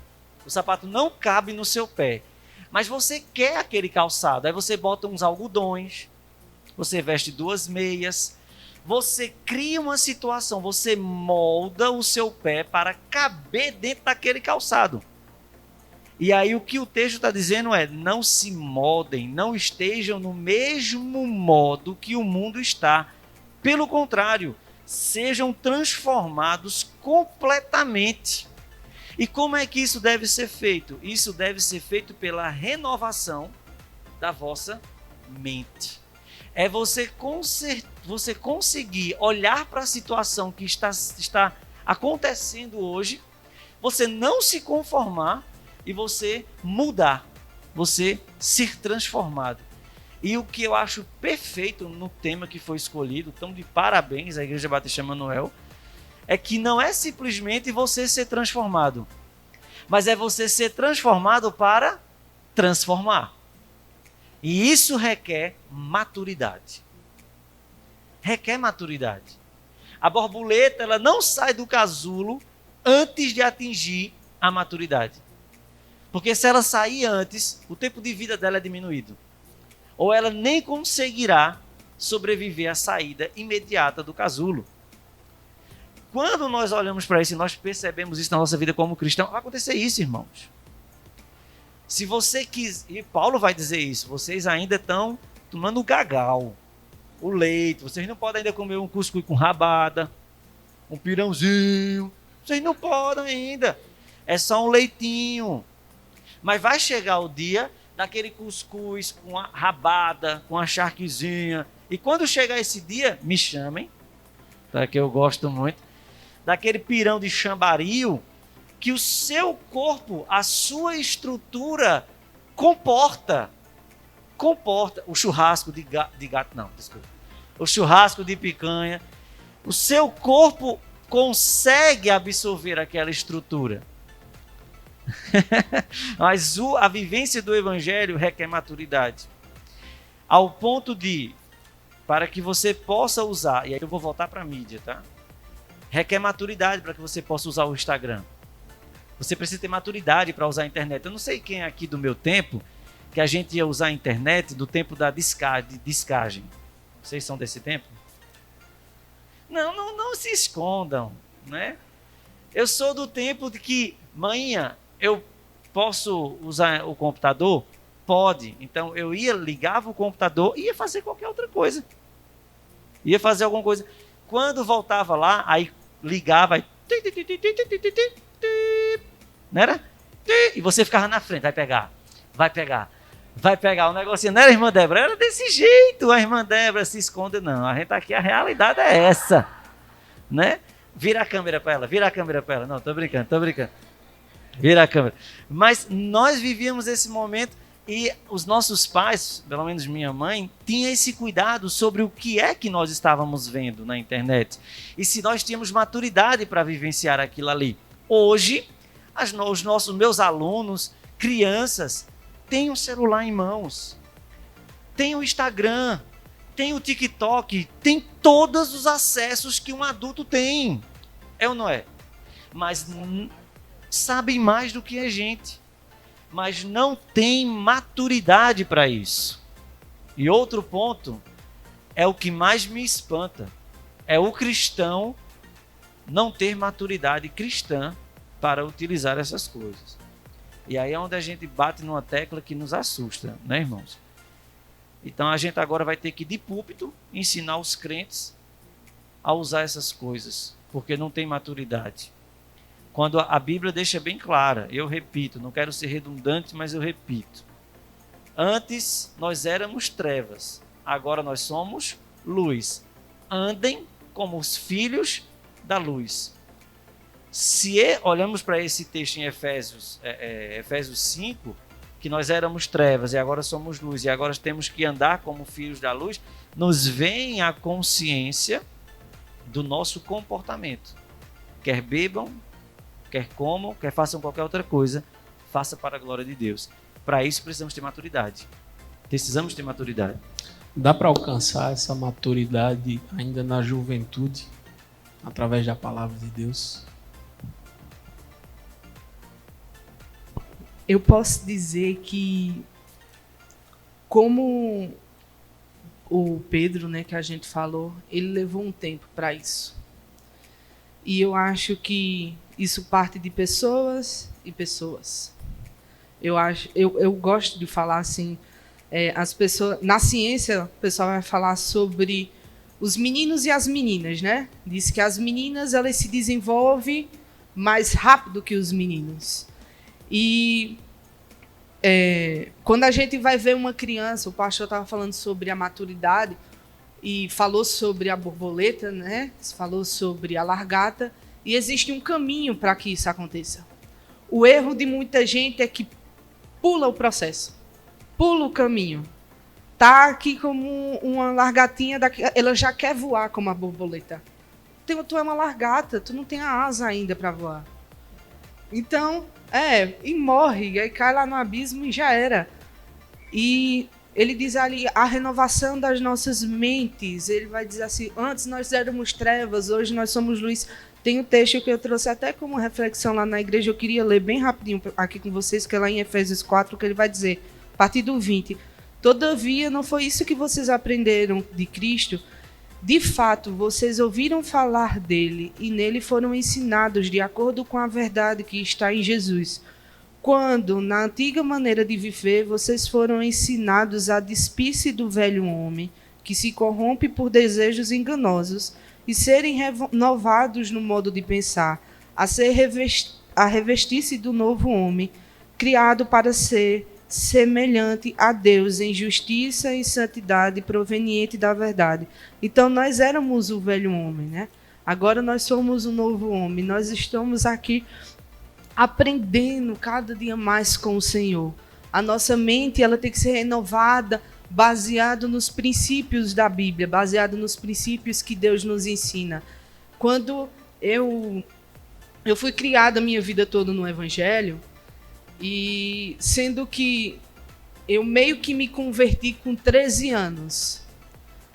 O sapato não cabe no seu pé. Mas você quer aquele calçado. Aí você bota uns algodões, você veste 2 meias, você cria uma situação, você molda o seu pé para caber dentro daquele calçado. E aí o que o texto está dizendo é: não se moldem, não estejam no mesmo modo que o mundo está. Pelo contrário, sejam transformados completamente. E como é que isso deve ser feito? Isso deve ser feito pela renovação da vossa mente. É você conseguir olhar para a situação que está acontecendo hoje, você não se conformar e você mudar, você ser transformado. E o que eu acho perfeito no tema que foi escolhido, então de parabéns à Igreja Batista Emanuel, é que não é simplesmente você ser transformado, mas é você ser transformado para transformar. E isso requer maturidade. Requer maturidade. A borboleta, ela não sai do casulo antes de atingir a maturidade. Porque se ela sair antes, o tempo de vida dela é diminuído. Ou ela nem conseguirá sobreviver à saída imediata do casulo. Quando nós olhamos para isso e nós percebemos isso na nossa vida como cristão, vai acontecer isso, irmãos. Se você quis, e Paulo vai dizer isso, vocês ainda estão tomando o gagal, o leite, vocês não podem ainda comer um cuscuz com rabada, um pirãozinho, vocês não podem ainda, é só um leitinho. Mas vai chegar o dia daquele cuscuz com a rabada, com a charquezinha, e quando chegar esse dia, me chamem, tá, que eu gosto muito, daquele pirão de chambaril, que o seu corpo, a sua estrutura comporta o churrasco de gato, não, desculpa, o churrasco de picanha, o seu corpo consegue absorver aquela estrutura. Mas a vivência do evangelho requer maturidade, ao ponto de, para que você possa usar, e aí eu vou voltar para a mídia, tá? Requer maturidade para que você possa usar o Instagram. Você precisa ter maturidade para usar a internet. Eu não sei quem é aqui do meu tempo que a gente ia usar a internet do tempo da discagem. Vocês são desse tempo? Não se escondam, né? Eu sou do tempo de que, manhã, eu posso usar o computador? Pode. Então eu ligava o computador e ia fazer qualquer outra coisa. Ia fazer alguma coisa. Quando voltava lá, aí ligava, aí... Não era? E você ficava na frente, vai pegar o negocinho. Não era, irmã Débora? Era desse jeito. A irmã Débora se esconde, não. A gente tá aqui, a realidade é essa. Né? Vira a câmera para ela. Não, tô brincando. Vira a câmera. Mas nós vivíamos esse momento e os nossos pais, pelo menos minha mãe, tinha esse cuidado sobre o que é que nós estávamos vendo na internet. E se nós tínhamos maturidade para vivenciar aquilo ali. Hoje, meus alunos, crianças, têm um celular em mãos, têm o Instagram, têm o TikTok, têm todos os acessos que um adulto tem. É ou não é? Mas sabem mais do que a gente. Mas não tem maturidade para isso. E outro ponto é o que mais me espanta. É o cristão não ter maturidade cristã para utilizar essas coisas. E aí é onde a gente bate numa tecla que nos assusta, né, irmãos? Então a gente agora vai ter que, de púlpito, ensinar os crentes a usar essas coisas, porque não tem maturidade. Quando a Bíblia deixa bem clara, eu repito, não quero ser redundante, mas eu repito. Antes nós éramos trevas, agora nós somos luz. Andem como os filhos da luz. Se olhamos para esse texto em Efésios 5, que nós éramos trevas e agora somos luz, e agora temos que andar como filhos da luz, nos vem a consciência do nosso comportamento. Quer bebam, quer comam, quer façam qualquer outra coisa, faça para a glória de Deus. Para isso precisamos ter maturidade. Precisamos ter maturidade. Dá para alcançar essa maturidade ainda na juventude, através da palavra de Deus? Eu posso dizer que, como o Pedro, né, que a gente falou, ele levou um tempo para isso. E eu acho que isso parte de pessoas e pessoas. Eu gosto de falar assim, as pessoas, na ciência, o pessoal vai falar sobre os meninos e as meninas, né? Diz que as meninas, elas se desenvolvem mais rápido que os meninos. E quando a gente vai ver uma criança, o pastor estava falando sobre a maturidade e falou sobre a borboleta, né? Falou sobre a largata, e existe um caminho para que isso aconteça. O erro de muita gente é que pula o processo, pula o caminho. Tá aqui como uma largatinha, ela já quer voar como a borboleta. Tu é uma largata, tu não tem a asa ainda para voar. Então, e morre, aí cai lá no abismo e já era. E ele diz ali, a renovação das nossas mentes. Ele vai dizer assim, antes nós éramos trevas, hoje nós somos luz. Tem um texto que eu trouxe até como reflexão lá na igreja, eu queria ler bem rapidinho aqui com vocês, que é lá em Efésios 4, que ele vai dizer, a partir do 20. Todavia, não foi isso que vocês aprenderam de Cristo. De fato, vocês ouviram falar dele e nele foram ensinados de acordo com a verdade que está em Jesus. Quando, na antiga maneira de viver, vocês foram ensinados a despir-se do velho homem, que se corrompe por desejos enganosos, e serem renovados no modo de pensar, a revestir-se do novo homem, criado para ser semelhante a Deus em justiça e santidade proveniente da verdade. Então nós éramos o velho homem, né? Agora nós somos o novo homem. Nós estamos aqui aprendendo cada dia mais com o Senhor. A nossa mente, ela tem que ser renovada baseado nos princípios da Bíblia, baseado nos princípios que Deus nos ensina. Quando eu fui criada a minha vida toda no Evangelho, e sendo que eu meio que me converti com 13 anos.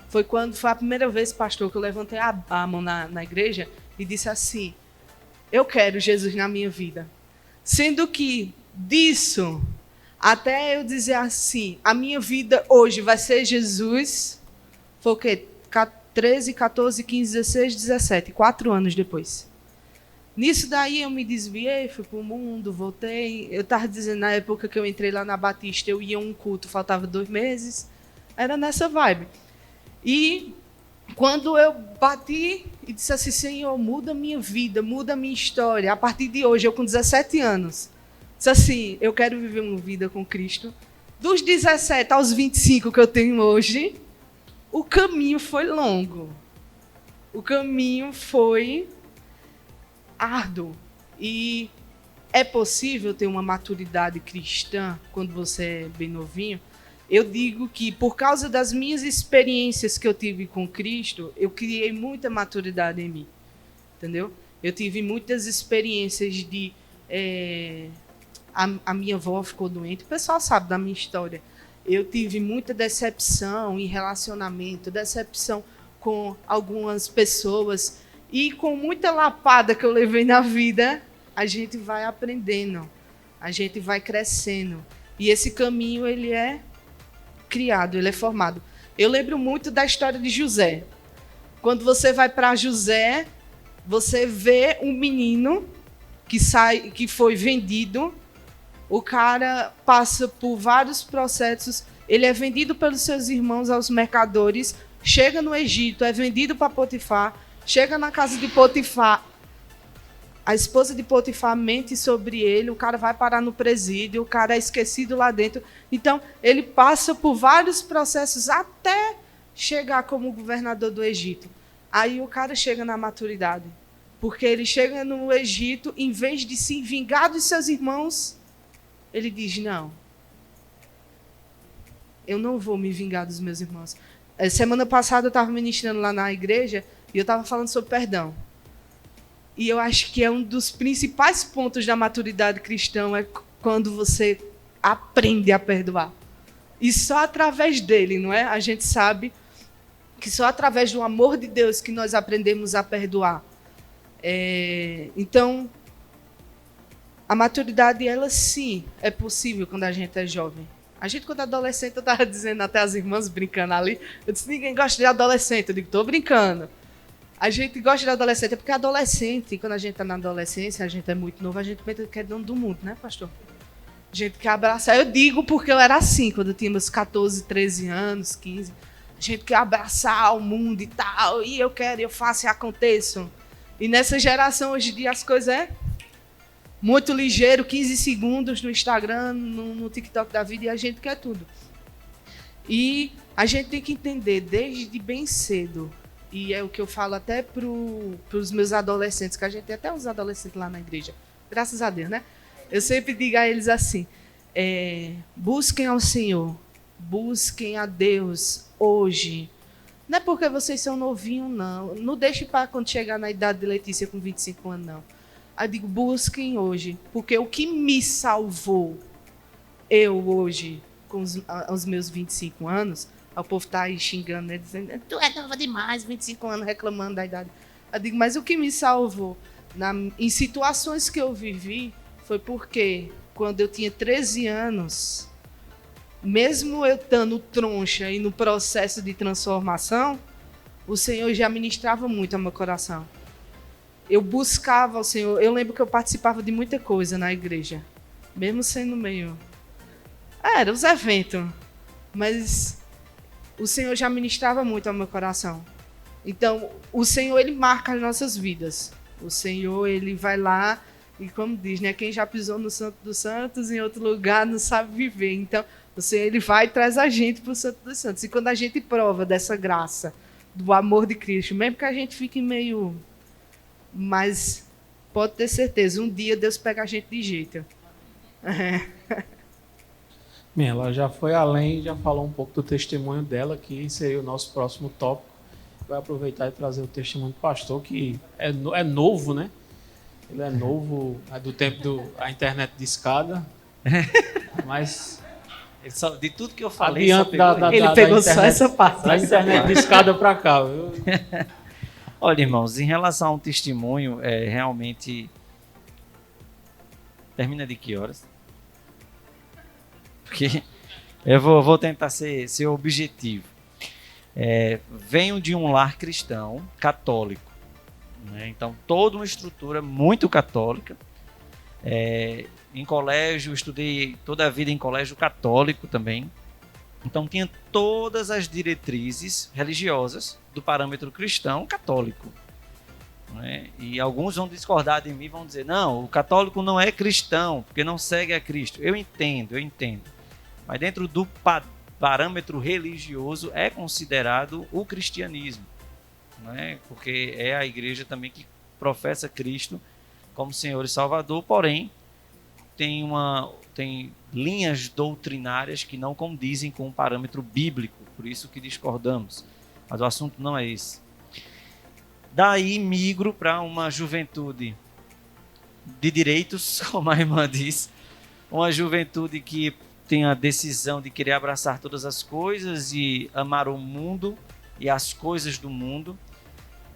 Foi a primeira vez, pastor, que eu levantei a mão na igreja e disse assim, eu quero Jesus na minha vida. Sendo que disso, até eu dizer assim, a minha vida hoje vai ser Jesus, foi o quê? 13, 14, 15, 16, 17, 4 anos depois. Nisso daí eu me desviei, fui pro mundo, voltei. Eu estava dizendo, na época que eu entrei lá na Batista, eu ia a um culto, faltava 2 meses. Era nessa vibe. E quando eu bati e disse assim, Senhor, muda a minha vida, muda a minha história. A partir de hoje, eu com 17 anos, disse assim, eu quero viver uma vida com Cristo. Dos 17 aos 25 que eu tenho hoje, o caminho foi longo. O caminho foi árduo. E é possível ter uma maturidade cristã quando você é bem novinho? Eu digo que, por causa das minhas experiências que eu tive com Cristo, eu criei muita maturidade em mim. Entendeu? Eu tive muitas experiências de... a minha avó ficou doente. O pessoal sabe da minha história. Eu tive muita decepção em relacionamento, decepção com algumas pessoas. E com muita lapada que eu levei na vida, a gente vai aprendendo, a gente vai crescendo. E esse caminho, ele é criado, ele é formado. Eu lembro muito da história de José. Quando você vai para José, você vê um menino que foi vendido. O cara passa por vários processos. Ele é vendido pelos seus irmãos aos mercadores, chega no Egito, é vendido para Potifar, chega na casa de Potifar, a esposa de Potifar mente sobre ele, o cara vai parar no presídio, o cara é esquecido lá dentro. Então, ele passa por vários processos até chegar como governador do Egito. Aí o cara chega na maturidade, porque ele chega no Egito, em vez de se vingar dos seus irmãos, ele diz, não, eu não vou me vingar dos meus irmãos. Semana passada eu estava ministrando lá na igreja, e eu estava falando sobre perdão. E eu acho que é um dos principais pontos da maturidade cristã é quando você aprende a perdoar. E só através dele, não é? A gente sabe que só através do amor de Deus que nós aprendemos a perdoar. Então, a maturidade, ela sim, é possível quando a gente é jovem. A gente, quando é adolescente, eu estava dizendo até as irmãs brincando ali, eu disse, ninguém gosta de adolescente. Eu digo, estou brincando. A gente gosta de adolescente, é porque adolescente, quando a gente está na adolescência, a gente é muito novo, a gente pensa que é dono do mundo, né, pastor? A gente quer abraçar. Eu digo porque eu era assim, quando eu tinha meus 14, 13 anos, 15. A gente quer abraçar o mundo e tal, e eu quero, eu faço e aconteço. E nessa geração, hoje em dia, as coisas é muito ligeiro, 15 segundos no Instagram, no TikTok da vida, e a gente quer tudo. E a gente tem que entender, desde bem cedo, e é o que eu falo até para os meus adolescentes, que a gente tem até uns adolescentes lá na igreja, graças a Deus, né? Eu sempre digo a eles assim, busquem ao Senhor, busquem a Deus hoje. Não é porque vocês são novinhos, não. Não deixe para quando chegar na idade de Letícia com 25 anos, não. Eu digo, busquem hoje, porque o que me salvou, eu hoje, com os meus 25 anos, o povo está aí xingando, né, dizendo, tu é nova demais, 25 anos, reclamando da idade. Eu digo, mas o que me salvou em situações que eu vivi foi porque, quando eu tinha 13 anos, mesmo eu estando troncha e no processo de transformação, o Senhor já ministrava muito ao meu coração. Eu buscava o Senhor. Eu lembro que eu participava de muita coisa na igreja, mesmo sendo meio... Era os eventos, mas o Senhor já ministrava muito ao meu coração. Então, o Senhor, ele marca as nossas vidas. O Senhor, ele vai lá e, como diz, né, quem já pisou no Santo dos Santos em outro lugar não sabe viver. Então, o Senhor, ele vai e traz a gente para o Santo dos Santos. E quando a gente prova dessa graça, do amor de Cristo, mesmo que a gente fique meio... Mas pode ter certeza, um dia Deus pega a gente de jeito. Bem, ela já foi além, já falou um pouco do testemunho dela, que seria o nosso próximo tópico. Vai aproveitar e trazer o testemunho do pastor, que é novo, né? Ele é novo, é do tempo da internet de escada, mas... De tudo que eu falei, ele pegou só essa parte. Da internet de escada para cá. Viu? Olha, irmãos, em relação ao testemunho, realmente... Termina de que horas? Porque eu vou tentar ser objetivo. Venho de um lar cristão, católico. né? Então, toda uma estrutura muito católica. Em colégio, estudei toda a vida em colégio católico também. Então, tinha todas as diretrizes religiosas do parâmetro cristão católico, né? E alguns vão discordar de mim, vão dizer, não, o católico não é cristão, porque não segue a Cristo. Eu entendo. Mas dentro do parâmetro religioso é considerado o cristianismo, né? Porque é a igreja também que professa Cristo como Senhor e Salvador, porém tem linhas doutrinárias que não condizem com o parâmetro bíblico, por isso que discordamos. Mas o assunto não é esse. Daí migro para uma juventude de direitos, como a irmã diz, uma juventude que tem a decisão de querer abraçar todas as coisas e amar o mundo e as coisas do mundo,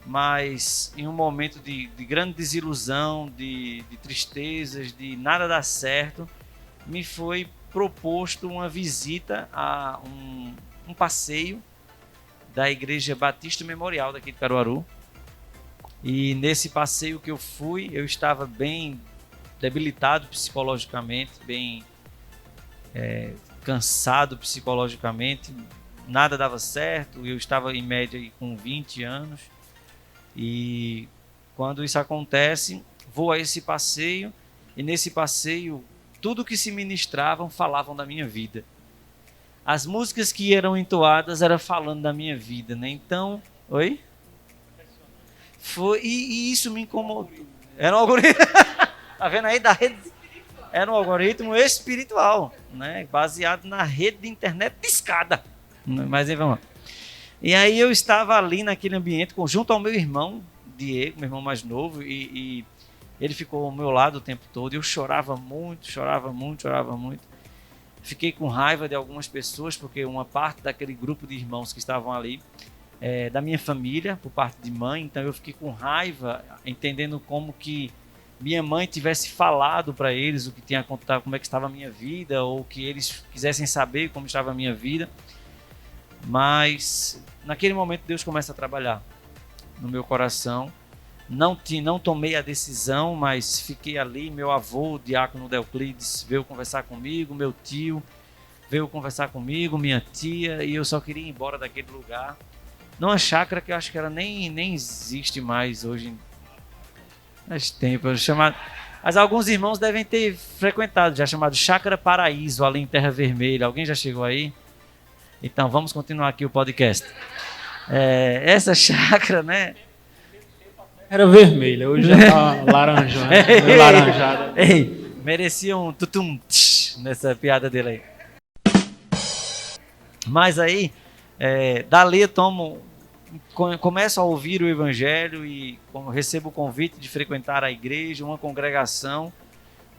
mas em um momento de grande desilusão, de tristezas, de nada dar certo, me foi proposto uma visita a um passeio da Igreja Batista Memorial daqui de Caruaru. E nesse passeio que eu fui, eu estava bem debilitado psicologicamente, bem cansado psicologicamente, nada dava certo, eu estava em média com 20 anos. E quando isso acontece, vou a esse passeio, e nesse passeio, tudo que se ministravam falavam da minha vida. As músicas que eram entoadas eram falando da minha vida, né? Então, oi? E isso me incomodou. Era um algoritmo, tá vendo aí da rede? Era um algoritmo espiritual, né? Baseado na rede de internet de escada. Mas vamos lá. E aí eu estava ali naquele ambiente, junto ao meu irmão, Diego, meu irmão mais novo, e ele ficou ao meu lado o tempo todo. Eu chorava muito. Fiquei com raiva de algumas pessoas, porque uma parte daquele grupo de irmãos que estavam ali da minha família, por parte de mãe. Então eu fiquei com raiva, entendendo como que minha mãe tivesse falado para eles o que tinha acontecido, como é que estava a minha vida, ou que eles quisessem saber como estava a minha vida. Mas naquele momento Deus começa a trabalhar no meu coração. Não tomei a decisão, mas fiquei ali. Meu avô, o diácono Deoclides, veio conversar comigo, meu tio veio conversar comigo, minha tia, e eu só queria ir embora daquele lugar. Numa chácara que eu acho que ela nem existe mais hoje faz tempo, mas alguns irmãos devem ter frequentado, já chamado Chácara Paraíso, ali em Terra Vermelha. Alguém já chegou aí? Então, vamos continuar aqui o podcast. Essa chácara, né? Era vermelha, hoje já tá laranja, né? Laranjada. Ei, merecia um tutum nessa piada dele aí. Mas aí, dali eu começo a ouvir o Evangelho e recebo o convite de frequentar a igreja, uma congregação,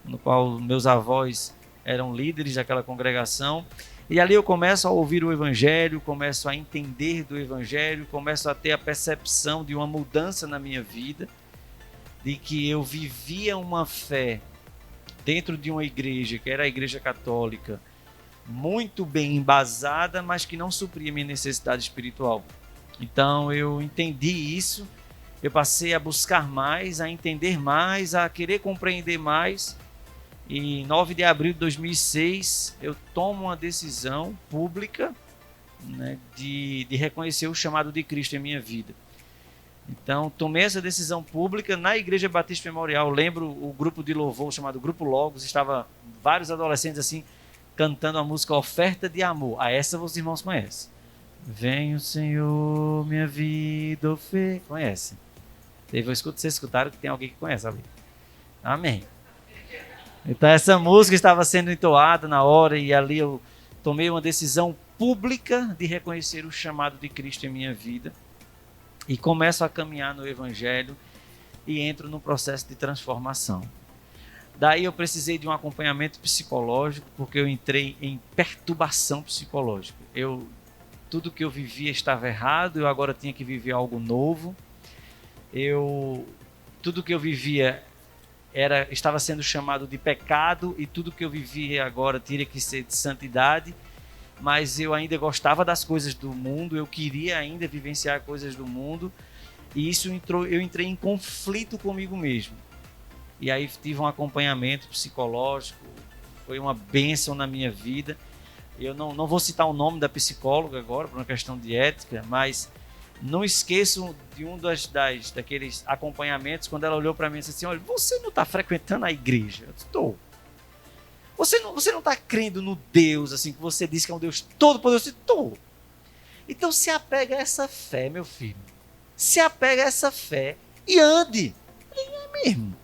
no qual meus avós eram líderes daquela congregação. E ali eu começo a ouvir o Evangelho, começo a entender do Evangelho, começo a ter a percepção de uma mudança na minha vida, de que eu vivia uma fé dentro de uma igreja, que era a Igreja Católica, muito bem embasada, mas que não supria minha necessidade espiritual. Então eu entendi isso, eu passei a buscar mais, a entender mais, a querer compreender mais. E em 9 de abril de 2006, eu tomo uma decisão pública, né, de reconhecer o chamado de Cristo em minha vida. Então, tomei essa decisão pública na Igreja Batista Memorial. Lembro o grupo de louvor chamado Grupo Logos, estava vários adolescentes assim, cantando a música Oferta de Amor. Essa os irmãos conhecem. Vem o Senhor, minha vida, conhece. Vocês escutaram que tem alguém que conhece ali. Amém. Então essa música estava sendo entoada na hora e ali eu tomei uma decisão pública de reconhecer o chamado de Cristo em minha vida e começo a caminhar no Evangelho e entro no processo de transformação. Daí eu precisei de um acompanhamento psicológico, porque eu entrei em perturbação psicológica. Tudo que eu vivia estava errado, eu agora tinha que viver algo novo. Tudo que eu vivia estava sendo chamado de pecado e tudo que eu vivia agora teria que ser de santidade, mas eu ainda gostava das coisas do mundo, eu queria ainda vivenciar coisas do mundo E eu entrei em conflito comigo mesmo. E aí tive um acompanhamento psicológico, foi uma bênção na minha vida. Eu não vou citar o nome da psicóloga agora, por uma questão de ética, mas não esqueço de daqueles acompanhamentos, quando ela olhou para mim e disse assim: olha, você não está frequentando a igreja? Eu disse: estou. Você não está crendo no Deus, assim, que você diz que é um Deus todo-poderoso? Estou. Então se apega a essa fé, meu filho. Se apega a essa fé e ande. E é mesmo.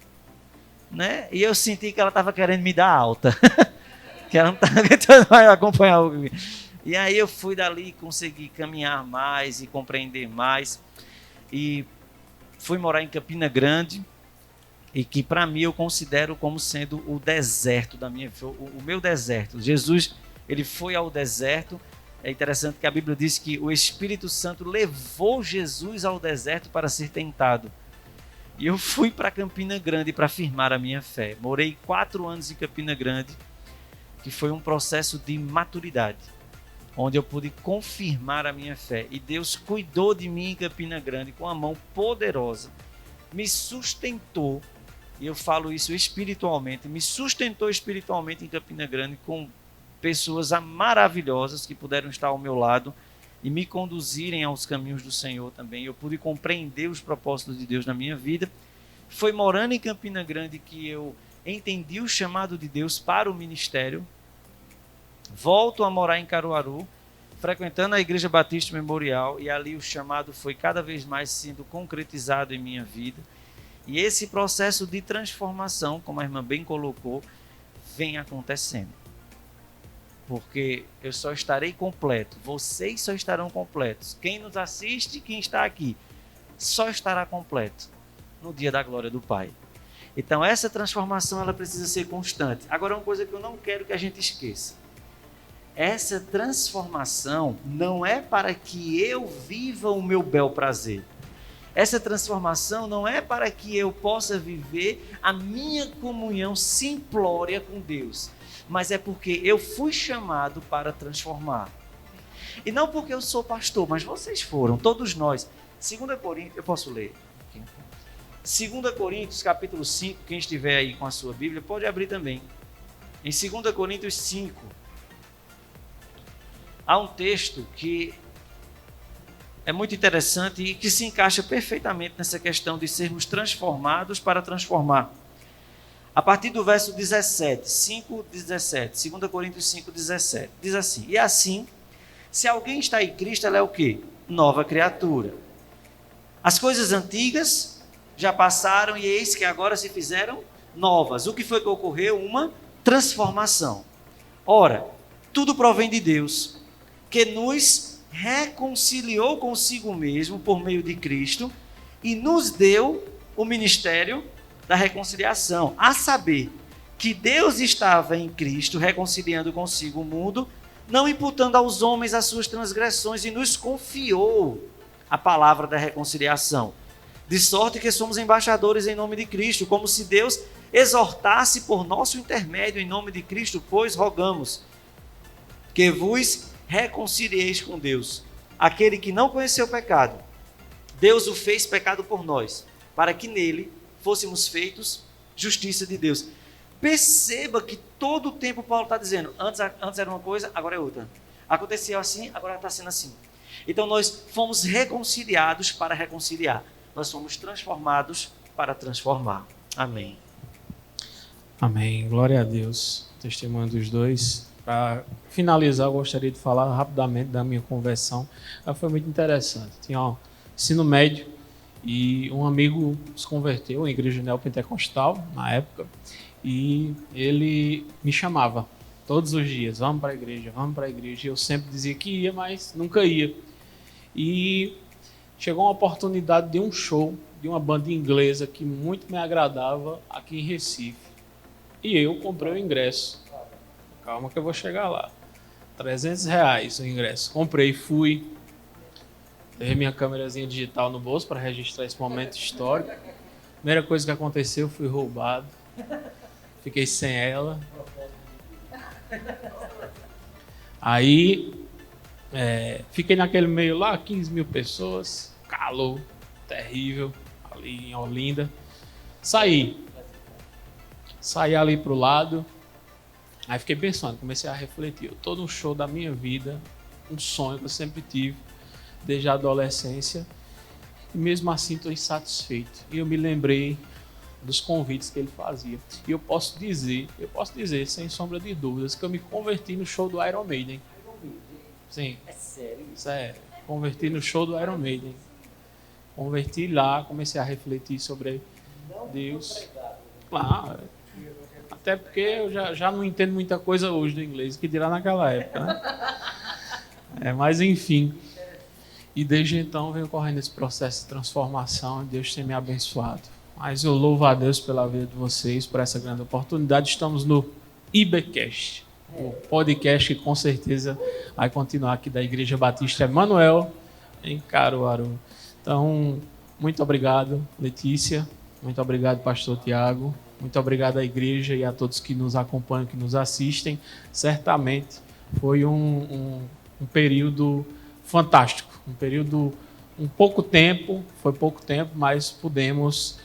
Né? E eu senti que ela estava querendo me dar alta. Que ela não estava tentando mais acompanhar. E aí eu fui dali e consegui caminhar mais e compreender mais. E fui morar em Campina Grande. E que para mim eu considero como sendo o deserto da minha vida. O meu deserto. Jesus, ele foi ao deserto. É interessante que a Bíblia diz que o Espírito Santo levou Jesus ao deserto para ser tentado. E eu fui para Campina Grande para firmar a minha fé. Morei 4 anos em Campina Grande, que foi um processo de maturidade, onde eu pude confirmar a minha fé. E Deus cuidou de mim em Campina Grande com a mão poderosa, me sustentou, e eu falo isso espiritualmente, me sustentou espiritualmente em Campina Grande com pessoas maravilhosas que puderam estar ao meu lado e me conduzirem aos caminhos do Senhor também. Eu pude compreender os propósitos de Deus na minha vida. Foi morando em Campina Grande que eu entendi o chamado de Deus para o ministério. Volto a morar em Caruaru, frequentando a Igreja Batista Memorial, e ali o chamado foi cada vez mais sendo concretizado em minha vida. E esse processo de transformação, como a irmã bem colocou, vem acontecendo. Porque eu só estarei completo, vocês só estarão completos. Quem nos assiste, quem está aqui, só estará completo no dia da glória do Pai. Então essa transformação ela precisa ser constante. Agora, uma coisa que eu não quero que a gente esqueça. Essa transformação não é para que eu viva o meu bel prazer. Essa transformação não é para que eu possa viver a minha comunhão simplória com Deus. Mas é porque eu fui chamado para transformar. E não porque eu sou pastor, mas vocês foram, todos nós. 2 Coríntios, eu posso ler? 2 Coríntios, capítulo 5, quem estiver aí com a sua Bíblia, pode abrir também. Em 2 Coríntios 5, há um texto que é muito interessante e que se encaixa perfeitamente nessa questão de sermos transformados para transformar. A partir do verso 17, 5:17, 2 Coríntios 5:17, diz assim: e assim, se alguém está em Cristo, ela é o quê? Nova criatura. As coisas antigas já passaram e eis que agora se fizeram novas. O que foi que ocorreu? Uma transformação. Ora, tudo provém de Deus, que nos reconciliou consigo mesmo por meio de Cristo e nos deu o ministério da reconciliação, a saber, que Deus estava em Cristo reconciliando consigo o mundo, não imputando aos homens as suas transgressões, e nos confiou a palavra da reconciliação, de sorte que somos embaixadores em nome de Cristo, como se Deus exortasse por nosso intermédio em nome de Cristo, pois rogamos que vos reconcilieis com Deus. Aquele que não conheceu pecado, Deus o fez pecado por nós, para que nele fôssemos feitos justiça de Deus. Perceba que todo o tempo Paulo está dizendo, antes era uma coisa, agora é outra. Aconteceu assim, agora está sendo assim. Então nós fomos reconciliados para reconciliar. Nós fomos transformados para transformar. Amém. Amém. Glória a Deus. Testemunho dos dois. Para finalizar, eu gostaria de falar rapidamente da minha conversão. Ela foi muito interessante. Tinha ensino médio e um amigo se converteu em igreja neopentecostal na época, e ele me chamava todos os dias: vamos para a igreja, vamos para a igreja. Eu sempre dizia que ia, mas nunca ia. E chegou uma oportunidade de um show de uma banda inglesa que muito me agradava aqui em Recife, e eu comprei o ingresso. Calma que eu vou chegar lá. R$300 o ingresso. Comprei, fui. Levei minha câmerazinha digital no bolso para registrar esse momento histórico. Primeira coisa que aconteceu, fui roubado. Fiquei sem ela. Aí, fiquei naquele meio lá, 15 mil pessoas, calor, terrível, ali em Olinda. Saí ali pro lado, aí fiquei pensando, comecei a refletir. Eu tô no show da minha vida, um sonho que eu sempre tive, desde a adolescência, e mesmo assim estou insatisfeito. E eu me lembrei dos convites que ele fazia. E eu posso dizer, sem sombra de dúvidas, que eu me converti no show do Iron Maiden. Sim. É sério? Sério. Converti no show do Iron Maiden. Converti lá, comecei a refletir sobre Deus. Claro. Até porque eu já não entendo muita coisa hoje do inglês, que dirá naquela época, né? Mas enfim. E desde então venho correndo esse processo de transformação e Deus tem me abençoado. Mas eu louvo a Deus pela vida de vocês, por essa grande oportunidade. Estamos no IBcast, o podcast que com certeza vai continuar aqui da Igreja Batista Emanuel, em Caruaru. Então, muito obrigado, Letícia. Muito obrigado, pastor Tiago. Muito obrigado à igreja e a todos que nos acompanham, que nos assistem. Certamente foi um período fantástico, um período, foi pouco tempo, mas pudemos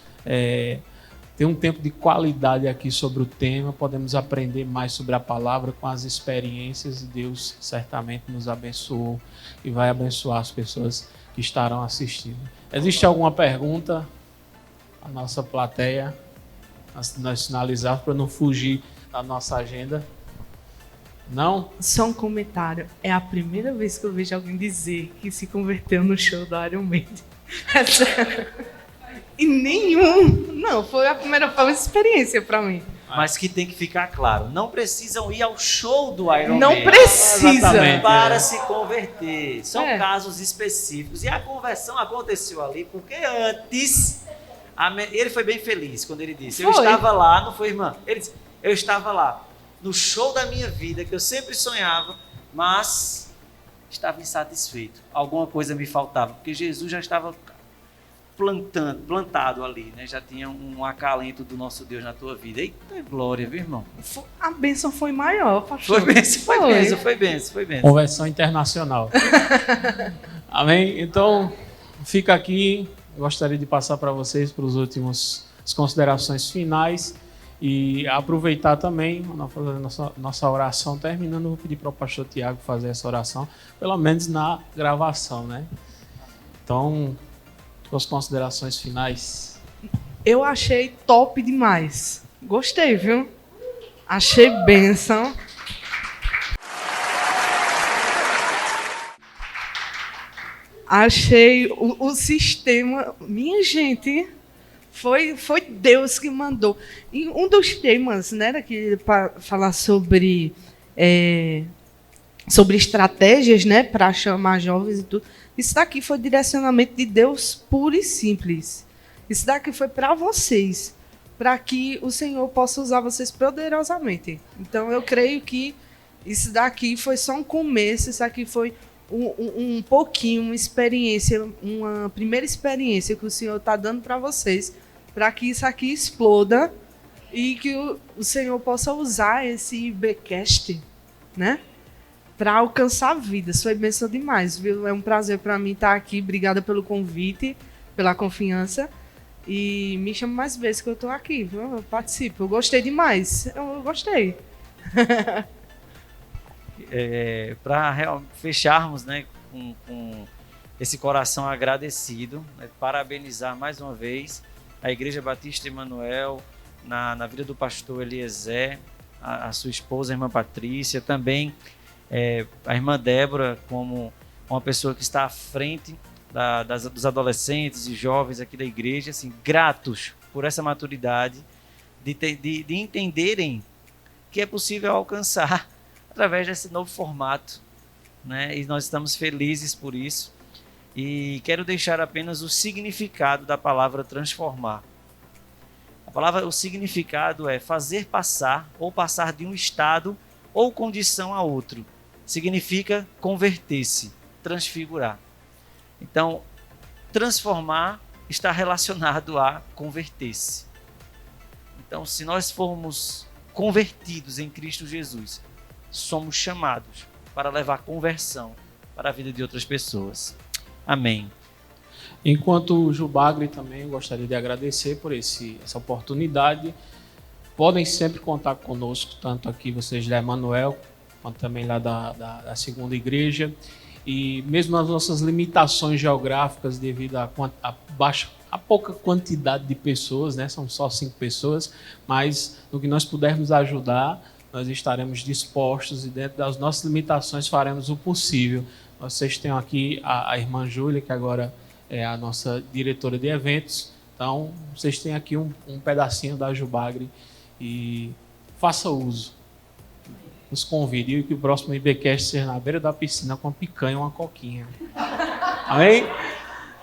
ter um tempo de qualidade aqui sobre o tema, podemos aprender mais sobre a palavra com as experiências e Deus certamente nos abençoou e vai abençoar as pessoas que estarão assistindo. Existe alguma pergunta? A nossa plateia, antes de nós finalizarmos, para não fugir da nossa agenda. Não? Só um comentário. É a primeira vez que eu vejo alguém dizer que se converteu no show do Iron Maiden. É sério. E nenhum. Não, foi uma experiência para mim. Mas que tem que ficar claro, não precisam ir ao show do Iron Não Maiden precisa. para se converter. São casos específicos. E a conversão aconteceu ali porque antes ele foi bem feliz quando ele disse: eu estava lá, não foi, irmã? Ele disse: eu estava lá no show da minha vida que eu sempre sonhava, mas estava insatisfeito. Alguma coisa me faltava, porque Jesus já estava plantado ali, né? Já tinha um acalento do nosso Deus na tua vida. Eita glória, viu, irmão? A bênção foi maior, pastor. Foi bênção. Conversão internacional. Amém? Então, fica aqui. Gostaria de passar para vocês para os últimos, as considerações finais e aproveitar também, nossa oração terminando, vou pedir para o pastor Tiago fazer essa oração, pelo menos na gravação, né? Então, suas considerações finais. Eu achei top demais. Gostei, viu? Achei bênção. Achei o sistema... Minha gente, foi Deus que mandou. E um dos temas, né, para falar sobre estratégias, né, para chamar jovens e tudo. Isso daqui foi direcionamento de Deus puro e simples. Isso daqui foi para vocês, para que o Senhor possa usar vocês poderosamente. Então, eu creio que isso daqui foi só um começo, isso aqui foi um pouquinho, uma experiência, uma primeira experiência que o Senhor está dando para vocês, para que isso aqui exploda e que o Senhor possa usar esse IBcast, né, para alcançar vidas. Foi bênção demais, viu? É um prazer para mim estar aqui. Obrigada pelo convite, pela confiança. E me chama mais vezes que eu estou aqui, viu? Eu participo. Eu gostei demais. Eu gostei. Para fecharmos, né, com esse coração agradecido, né, parabenizar mais uma vez a Igreja Batista Emanuel, na vida do pastor Eliezer, a sua esposa, a irmã Patrícia, também a irmã Débora, como uma pessoa que está à frente dos adolescentes e jovens aqui da igreja, assim, gratos por essa maturidade de entenderem que é possível alcançar através desse novo formato, né? E nós estamos felizes por isso. E quero deixar apenas o significado da palavra transformar. O significado é fazer passar ou passar de um estado ou condição a outro. Significa converter-se, transfigurar. Então, transformar está relacionado a converter-se. Então, se nós formos convertidos em Cristo Jesus, somos chamados para levar conversão para a vida de outras pessoas. Amém. Enquanto o Jubagre também gostaria de agradecer por essa oportunidade. Podem sempre contar conosco, tanto aqui vocês da Emanuel, quanto também lá da segunda igreja. E mesmo nas nossas limitações geográficas, devido à pouca quantidade de pessoas, né? São só 5 pessoas, mas no que nós pudermos ajudar, nós estaremos dispostos e dentro das nossas limitações faremos o possível. Vocês têm aqui a irmã Júlia, que agora é a nossa diretora de eventos. Então, vocês têm aqui um pedacinho da Jubagre e faça uso. Nos convide e que o próximo IBcast seja na beira da piscina com uma picanha e uma coquinha. Amém?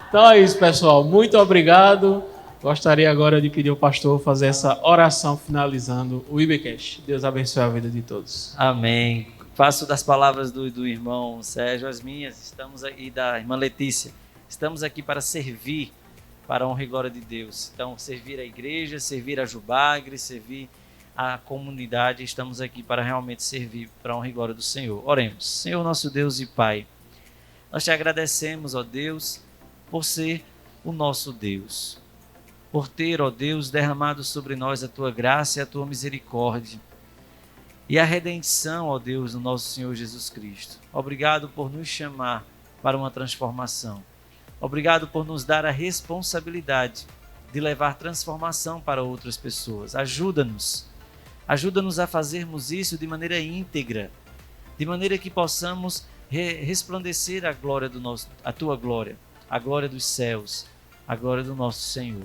Então é isso, pessoal. Muito obrigado. Gostaria agora de pedir ao pastor fazer essa oração finalizando o IBcast. Deus abençoe a vida de todos. Amém. Faço das palavras do irmão Sérgio as minhas. Estamos aí, da irmã Letícia. Estamos aqui para servir para a honra e glória de Deus. Então, servir a igreja, servir a Jubagre, servir a comunidade. Estamos aqui para realmente servir para a honra e glória do Senhor. Oremos. Senhor, nosso Deus e Pai, nós te agradecemos, ó Deus, por ser o nosso Deus. Por ter, ó Deus, derramado sobre nós a tua graça e a tua misericórdia. E a redenção, ó Deus, do nosso Senhor Jesus Cristo. Obrigado por nos chamar para uma transformação. Obrigado por nos dar a responsabilidade de levar transformação para outras pessoas. Ajuda-nos a fazermos isso de maneira íntegra, de maneira que possamos resplandecer a tua glória, a glória dos céus, a glória do nosso Senhor.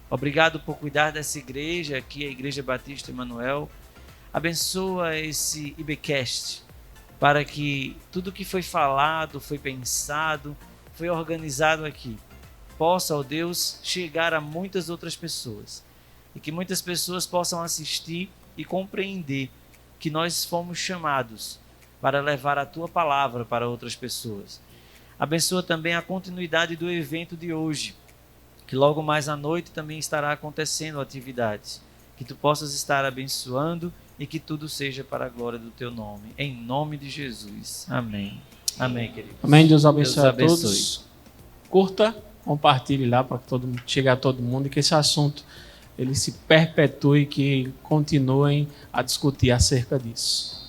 Obrigado por cuidar dessa igreja aqui, a Igreja Batista Emanuel. Abençoa esse IBcast, para que tudo que foi falado, foi pensado, foi organizado aqui, possa, ó Deus, chegar a muitas outras pessoas. E que muitas pessoas possam assistir e compreender que nós fomos chamados para levar a tua palavra para outras pessoas. Abençoa também a continuidade do evento de hoje, que logo mais à noite também estará acontecendo atividades. Que tu possas estar abençoando e que tudo seja para a glória do teu nome. Em nome de Jesus. Amém. Amém, queridos. Amém. Deus abençoe a todos. Curta, compartilhe lá para que chegue a todo mundo e que esse assunto ele se perpetue, que continuem a discutir acerca disso.